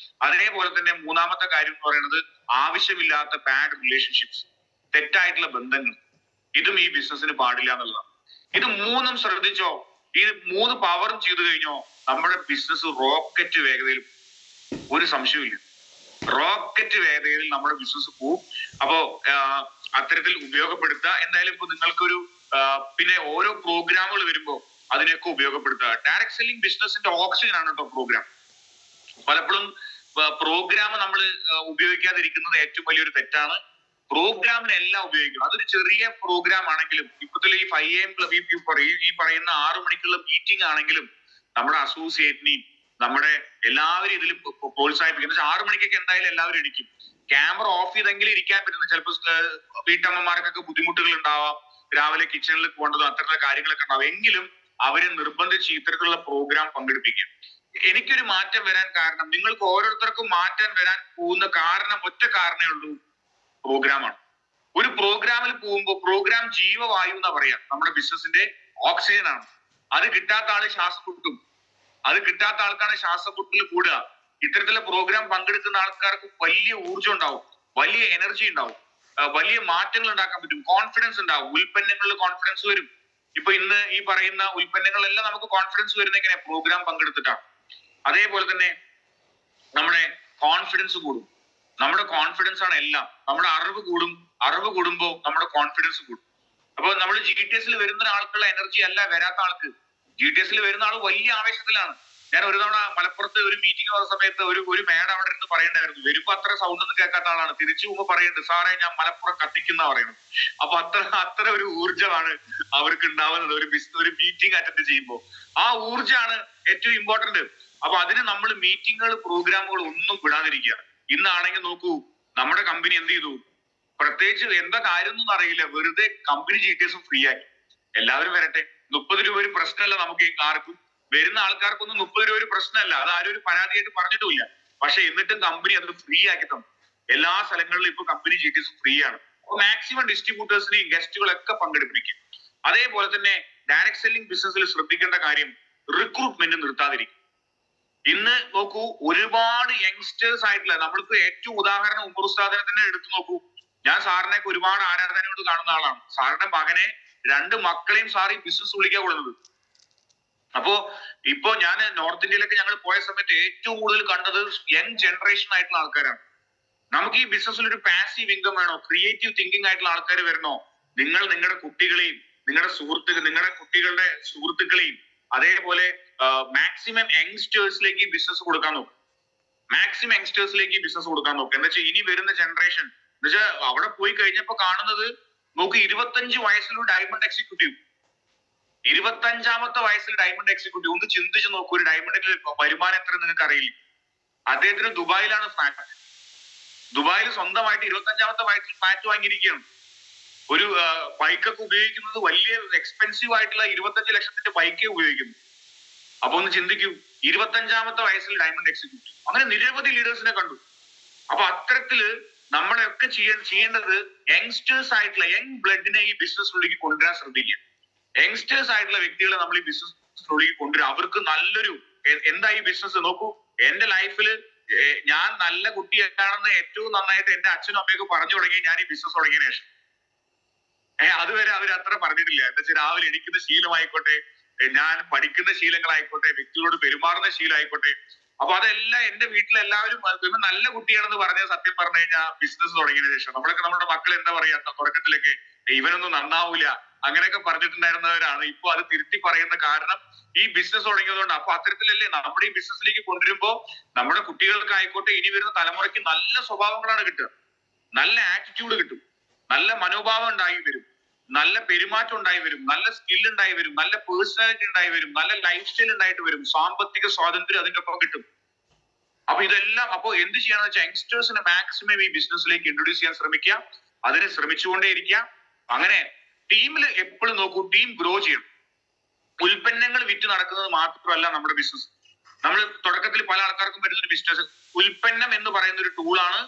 അതേപോലെ തന്നെ മൂന്നാമത്തെ കാര്യം എന്ന് പറയുന്നത് ആവശ്യമില്ലാത്ത ബാഡ് റിലേഷൻഷിപ്സ്, തെറ്റായിട്ടുള്ള ബന്ധങ്ങൾ. ഇതും ഈ ബിസിനസ്സിന് പാടില്ല എന്നുള്ളതാണ്. ഇത് മൂന്നും ശ്രദ്ധിച്ചോ, ഈ 3 പവറും ചെയ്തു കഴിഞ്ഞോ നമ്മുടെ ബിസിനസ് റോക്കറ്റ് വേഗതയിൽ, ഒരു സംശയമില്ല, റോക്കറ്റ് വേഗതയിൽ നമ്മുടെ ബിസിനസ് പോവും. അപ്പോ അത്തരത്തിൽ ഉപയോഗപ്പെടുത്തുക. എന്തായാലും ഇപ്പൊ നിങ്ങൾക്കൊരു പിന്നെ ഓരോ പ്രോഗ്രാമുകൾ വരുമ്പോ അതിനെയൊക്കെ ഉപയോഗപ്പെടുത്തുക. ഡയറക്ട് സെല്ലിംഗ് ബിസിനസിന്റെ ഓപ്ഷൻ ആണ് കേട്ടോ പ്രോഗ്രാം. പലപ്പോഴും പ്രോഗ്രാം നമ്മൾ ഉപയോഗിക്കാതിരിക്കുന്നത് ഏറ്റവും വലിയൊരു തെറ്റാണ്. പ്രോഗ്രാമിനെ എല്ലാം ഉപയോഗിക്കണം. അതൊരു ചെറിയ പ്രോഗ്രാം ആണെങ്കിലും, ഇപ്പത്തിൽ ഈ 5 AM ക്ലബ്, ഈ പറയുന്ന 6 മണിക്കുള്ള മീറ്റിംഗ് ആണെങ്കിലും നമ്മുടെ അസോസിയേറ്റിനെയും നമ്മുടെ എല്ലാവരും ഇതിൽ പ്രോത്സാഹിപ്പിക്കും. 6 മണിക്കൊക്കെ എന്തായാലും എല്ലാവരും ഇരിക്കും. ക്യാമറ ഓഫ് ചെയ്തെങ്കിലും ഇരിക്കാൻ പറ്റുന്ന, ചിലപ്പോൾ വീട്ടമ്മമാർക്കൊക്കെ ബുദ്ധിമുട്ടുകൾ ഉണ്ടാവാം, രാവിലെ കിച്ചണിൽ പോകേണ്ടതും അത്തരത്തിലുള്ള കാര്യങ്ങളൊക്കെ ഉണ്ടാവും. എങ്കിലും അവരെ നിർബന്ധിച്ച് ഇത്തരത്തിലുള്ള പ്രോഗ്രാം പങ്കെടുപ്പിക്കും. എനിക്കൊരു മാറ്റം വരാൻ കാരണം, നിങ്ങൾക്ക് ഓരോരുത്തർക്കും മാറ്റം വരാൻ പോകുന്ന കാരണം, ഒറ്റ കാരണമേ ഉള്ളൂ, പ്രോഗ്രാമാണ്. ഒരു പ്രോഗ്രാമിൽ പോകുമ്പോൾ പ്രോഗ്രാം ജീവവായു എന്നാ പറയാം, നമ്മുടെ ബിസിനസിന്റെ ഓക്സിജൻ ആണ്. അത് കിട്ടാത്ത ആള് ശ്വാസം മുട്ടും, അത് കിട്ടാത്ത ആൾക്കാണ് ശ്വാസമുട്ടൽ കൂടുക. ഇത്തരത്തിലുള്ള പ്രോഗ്രാം പങ്കെടുക്കുന്ന ആൾക്കാർക്ക് വലിയ ഊർജ്ജം ഉണ്ടാവും, വലിയ എനർജി ഉണ്ടാവും, വലിയ മാറ്റങ്ങൾ ഉണ്ടാക്കാൻ പറ്റും, കോൺഫിഡൻസ് ഉണ്ടാവും, ഉൽപ്പന്നങ്ങളിൽ കോൺഫിഡൻസ് വരും. ഇപ്പൊ ഇന്ന് ഈ പറയുന്ന ഉൽപ്പന്നങ്ങളെല്ലാം നമുക്ക് കോൺഫിഡൻസ് വരുന്ന എങ്ങനെ? പ്രോഗ്രാം പങ്കെടുത്തിട്ടാണ്. അതേപോലെ തന്നെ നമ്മുടെ കോൺഫിഡൻസ് കൂടും. നമ്മുടെ കോൺഫിഡൻസ് ആണ് എല്ലാം. നമ്മുടെ അറിവ് കൂടും, അറിവ് കൂടുമ്പോൾ നമ്മുടെ കോൺഫിഡൻസ് കൂടും. അപ്പൊ നമ്മൾ GTS വരുന്ന ആൾക്കുള്ള എനർജി അല്ല വരാത്ത ആൾക്ക്. GTS വരുന്ന ആള് വലിയ ആവേശത്തിലാണ്. ഞാൻ ഒരു തവണ മലപ്പുറത്ത് ഒരു മീറ്റിംഗ് വന്ന സമയത്ത് ഒരു മേഡം അവിടെ ഇരുന്ന് പറയണ്ടായിരുന്നു, വരുമ്പോ അത്ര സൗണ്ട് ഒന്നും കേൾക്കാത്ത ആളാണ്, തിരിച്ചു പോകുമ്പോ പറയുന്നുണ്ട്, സാറേ ഞാൻ മലപ്പുറം കത്തിക്കുന്ന പറയുന്നത്. അപ്പൊ അത്ര ഒരു ഊർജ്ജമാണ് അവർക്ക് ഉണ്ടാവുന്നത് ഒരു മീറ്റിംഗ് അറ്റൻഡ് ചെയ്യുമ്പോൾ. ആ ഊർജ്ജമാണ് ഏറ്റവും ഇമ്പോർട്ടന്റ്. അപ്പൊ അതിന് നമ്മൾ മീറ്റിങ്ങുകൾ, പ്രോഗ്രാമുകൾ ഒന്നും വിടാതിരിക്കുക. ഇന്നാണെങ്കിൽ നോക്കൂ, നമ്മുടെ കമ്പനി എന്ത് ചെയ്തു, പ്രത്യേകിച്ച് എന്താ കാര്യം ഒന്നും അറിയില്ല, വെറുതെ കമ്പനി GTS ഫ്രീ ആക്കി. എല്ലാവരും വരട്ടെ, 30 രൂപ ഒരു പ്രശ്നമല്ല നമുക്ക് ആർക്കും, വരുന്ന ആൾക്കാർക്കൊന്നും 30 രൂപ ഒരു പ്രശ്നമല്ല, അത് ആരും ഒരു പരാതിയായിട്ട് പറഞ്ഞിട്ടുമില്ല. പക്ഷെ എന്നിട്ടും കമ്പനി അത് ഫ്രീ ആക്കി തന്നു. എല്ലാ സ്ഥലങ്ങളിലും ഇപ്പൊ കമ്പനി GTS ഫ്രീ ആണ്. മാക്സിമം ഡിസ്ട്രിബ്യൂട്ടേഴ്സിനെയും ഗസ്റ്റുകളൊക്കെ പങ്കെടുപ്പിക്കും. അതേപോലെ തന്നെ ഡയറക്ട് സെല്ലിംഗ് ബിസിനസ്സിൽ ശ്രദ്ധിക്കേണ്ട കാര്യം, റിക്രൂട്ട്മെന്റ് നിർത്താതിരിക്കും. ഇന്ന് നോക്കൂ, ഒരുപാട് യങ്സ്റ്റേഴ്സ് ആയിട്ടുള്ള, നമ്മൾക്ക് ഏറ്റവും ഉദാഹരണം ഉമർ ഉസ്താദിനെ തന്നെ എടുത്തു നോക്കൂ. ഞാൻ സാറിനെ ഒരുപാട് ആരാധനയോട് കാണുന്ന ആളാണ്. സാറിന്റെ മകനെ, 2 മക്കളെയും സാർ ഈ ബിസിനസ് വിളിക്കാൻ കൊടുത്തത്. അപ്പോ ഇപ്പോ ഞാൻ നോർത്ത് ഇന്ത്യയിലൊക്കെ ഞങ്ങൾ പോയ സമയത്ത് ഏറ്റവും കൂടുതൽ കണ്ടത് യങ് ജനറേഷൻ ആയിട്ടുള്ള ആൾക്കാരാണ്. നമുക്ക് ഈ ബിസിനസ്സിൽ ഒരു പാസീവ് ഇൻകം വേണോ, ക്രിയേറ്റീവ് തിങ്കിങ് ആയിട്ടുള്ള ആൾക്കാർ വരണോ, നിങ്ങൾ നിങ്ങളുടെ കുട്ടികളെയും നിങ്ങളുടെ കുട്ടികളുടെ സുഹൃത്തുക്കളെയും അതേപോലെ മാക്സിമം യങ്സ്റ്റേഴ്സിലേക്ക് ബിസിനസ് കൊടുക്കാൻ നോക്കും. മാക്സിമം യങ്സ്റ്റേഴ്സിലേക്ക് ബിസിനസ് കൊടുക്കാൻ നോക്കുക. എന്താ വെച്ചാൽ ഇനി വരുന്ന ജനറേഷൻ എന്ന് വെച്ചാൽ അവിടെ പോയി കഴിഞ്ഞപ്പോ കാണുന്നത്, നോക്ക്, 25 വയസ്സിലൊരു ഡയമണ്ട് എക്സിക്യൂട്ടീവ്, 25ാമത്തെ വയസ്സിൽ ഡയമണ്ട് എക്സിക്യൂട്ടീവ്. ഒന്ന് ചിന്തിച്ച് നോക്കൂ, ഒരു ഡയമണ്ടിന്റെ വരുമാനം എത്ര നിങ്ങൾക്ക് അറിയില്ല. അദ്ദേഹത്തിന് ദുബായിലാണ് ഫ്ലാറ്റ്. ദുബായിൽ സ്വന്തമായിട്ട് 25ാമത്തെ വയസ്സിൽ ഫ്ലാറ്റ് വാങ്ങിയിരിക്കുകയാണ്. ഒരു ബൈക്കൊക്കെ ഉപയോഗിക്കുന്നത് വലിയ എക്സ്പെൻസീവ് ആയിട്ടുള്ള 25 ലക്ഷത്തിന്റെ ബൈക്കേ ഉപയോഗിക്കുന്നു. അപ്പൊ ഒന്ന് ചിന്തിക്കൂ, 25ാമത്തെ വയസ്സിൽ ഡയമണ്ട് എക്സിക്യൂട്ടീവ്. അങ്ങനെ നിരവധി ലീഡേഴ്സിനെ കണ്ടു. അപ്പൊ അത്തരത്തില് നമ്മളൊക്കെ ചെയ്യേണ്ടത് യങ്സ്റ്റേഴ്സ് ആയിട്ടുള്ള യങ് ബ്ലഡിനെ ഈ ബിസിനസ്സിലേക്ക് കൊണ്ടുവരാൻ ശ്രദ്ധിക്കുക. യങ്സ്റ്റേഴ്സ് ആയിട്ടുള്ള വ്യക്തികളെ നമ്മൾ ഈ ബിസിനസ്സിലേക്ക് കൊണ്ടുവരിക. അവർക്ക് നല്ലൊരു, എന്താ ഈ ബിസിനസ് നോക്കൂ, എന്റെ ലൈഫിൽ ഞാൻ നല്ല കുട്ടിയാണെന്ന് ഏറ്റവും നന്നായിട്ട് എന്റെ അച്ഛനും അമ്മയൊക്കെ പറഞ്ഞു തുടങ്ങി ഞാൻ ഈ ബിസിനസ് തുടങ്ങിയതിനു ശേഷം. അതുവരെ അവർ അത്ര പറഞ്ഞിട്ടില്ല. എന്താ വെച്ചാൽ രാവിലെ എണീക്കുന്ന ശീലമായിക്കോട്ടെ, ഞാൻ പഠിക്കുന്ന ശീലങ്ങളായിക്കോട്ടെ, വ്യക്തികളോട് പെരുമാറുന്ന ശീലമായിക്കോട്ടെ, അപ്പൊ അതെല്ലാം എന്റെ വീട്ടിലെല്ലാവരും നല്ല കുട്ടിയാണെന്ന് പറഞ്ഞത് സത്യം പറഞ്ഞു കഴിഞ്ഞാൽ ബിസിനസ് തുടങ്ങിയതിനു ശേഷം. നമ്മുടെ മക്കൾ എന്താ പറയാ, തുടക്കത്തിലൊക്കെ ഇവനൊന്നും നന്നാവൂല അങ്ങനെയൊക്കെ പറഞ്ഞിട്ടുണ്ടായിരുന്നവരാണ്. ഇപ്പൊ അത് തിരുത്തി പറയുന്ന കാരണം ഈ ബിസിനസ് തുടങ്ങിയതുകൊണ്ട്. അപ്പൊ അത്തരത്തിലല്ലേ നമ്മുടെ ഈ ബിസിനസ്സിലേക്ക് കൊണ്ടുവരുമ്പോ നമ്മുടെ കുട്ടികൾക്കായിക്കോട്ടെ, ഇനി വരുന്ന തലമുറയ്ക്ക് നല്ല സ്വഭാവങ്ങളാണ് കിട്ടുക, നല്ല ആറ്റിറ്റ്യൂഡ് കിട്ടും, നല്ല മനോഭാവം ഉണ്ടായി വരും, നല്ല പെരുമാറ്റം ഉണ്ടായി വരും, നല്ല സ്കിൽ ഉണ്ടായി വരും, നല്ല പേഴ്സണാലിറ്റി ഉണ്ടായി വരും, നല്ല ലൈഫ് സ്റ്റൈൽ ഉണ്ടായിട്ട് വരും, സാമ്പത്തിക സ്വാതന്ത്ര്യം അതിന്റെ ഒപ്പം കിട്ടും. അപ്പൊ ഇതെല്ലാം അപ്പൊ എന്ത് ചെയ്യാന്ന് വെച്ചാൽ യങ്സ്റ്റേഴ്സിനെ മാക്സിമം ഈ ബിസിനസ്സിലേക്ക് ഇൻട്രൊഡ്യൂസ് ചെയ്യാൻ ശ്രമിക്കുക. അതിനെ ശ്രമിച്ചുകൊണ്ടേയിരിക്കുക. അങ്ങനെ ടീമിൽ എപ്പോഴും നോക്കൂ, ടീം ഗ്രോ ചെയ്യണം. ഉൽപ്പന്നങ്ങൾ വിറ്റ് നടക്കുന്നത് മാത്രമല്ല നമ്മുടെ ബിസിനസ്. നമ്മൾ തുടക്കത്തിൽ പല ആൾക്കാർക്കും വരുന്ന ഒരു ബിസിനസ്, ഉൽപ്പന്നം എന്ന് പറയുന്ന ഒരു ടൂളാണ്.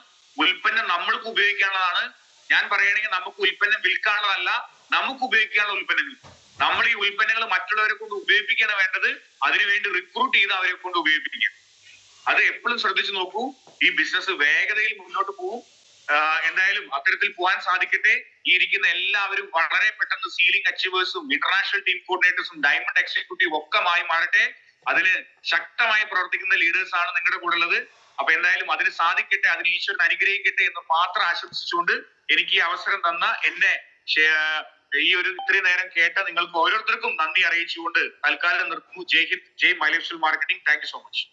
ഉൽപ്പന്നം നമ്മൾക്ക് ഉപയോഗിക്കാനുള്ളതാണ്. ഞാൻ പറയുകയാണെങ്കിൽ നമുക്ക് ഉൽപ്പന്നം വിൽക്കാനുള്ളതല്ല, നമുക്ക് ഉപയോഗിക്കാനുള്ള ഉൽപ്പന്നങ്ങൾ. നമ്മൾ ഈ ഉൽപ്പന്നങ്ങൾ മറ്റുള്ളവരെ കൊണ്ട് ഉപയോഗിപ്പിക്കുകയാണ് വേണ്ടത്. അതിനുവേണ്ടി റിക്രൂട്ട് ചെയ്ത് അവരെ കൊണ്ട് ഉപയോഗിപ്പിക്കുക. അത് എപ്പോഴും ശ്രദ്ധിച്ചു നോക്കൂ. ഈ ബിസിനസ് വേഗതയിൽ മുന്നോട്ട് പോകും. എന്തായാലും അത്തരത്തിൽ പോകാൻ സാധിക്കട്ടെ. ഈ ഇരിക്കുന്ന എല്ലാവരും വളരെ പെട്ടെന്ന് സീലിംഗ് അച്ചീവേഴ്സും ഇന്റർനാഷണൽ ടീം കോർഡിനേറ്റേഴ്സും ഡയമണ്ട് എക്സിക്യൂട്ടീവ് ഒക്കെ മാറട്ടെ. അതിന് ശക്തമായി പ്രവർത്തിക്കുന്ന ലീഡേഴ്സ് ആണ് നിങ്ങളുടെ കൂടെ ഉള്ളത്. അപ്പൊ എന്തായാലും അതിന് സാധിക്കട്ടെ, അതിന് ഈശ്വരൻ അനുഗ്രഹിക്കട്ടെ എന്ന് മാത്രം ആശംസിച്ചുകൊണ്ട് എനിക്ക് ഈ അവസരം തന്ന എന്നെ ഈ ഒരു ഇത്രയും നേരം കേട്ട നിങ്ങൾക്ക് ഓരോരുത്തർക്കും നന്ദി അറിയിച്ചുകൊണ്ട് തൽക്കാലം നിർത്തുന്നു. Jai Hind, Jai my life style marketing. Thank you so much.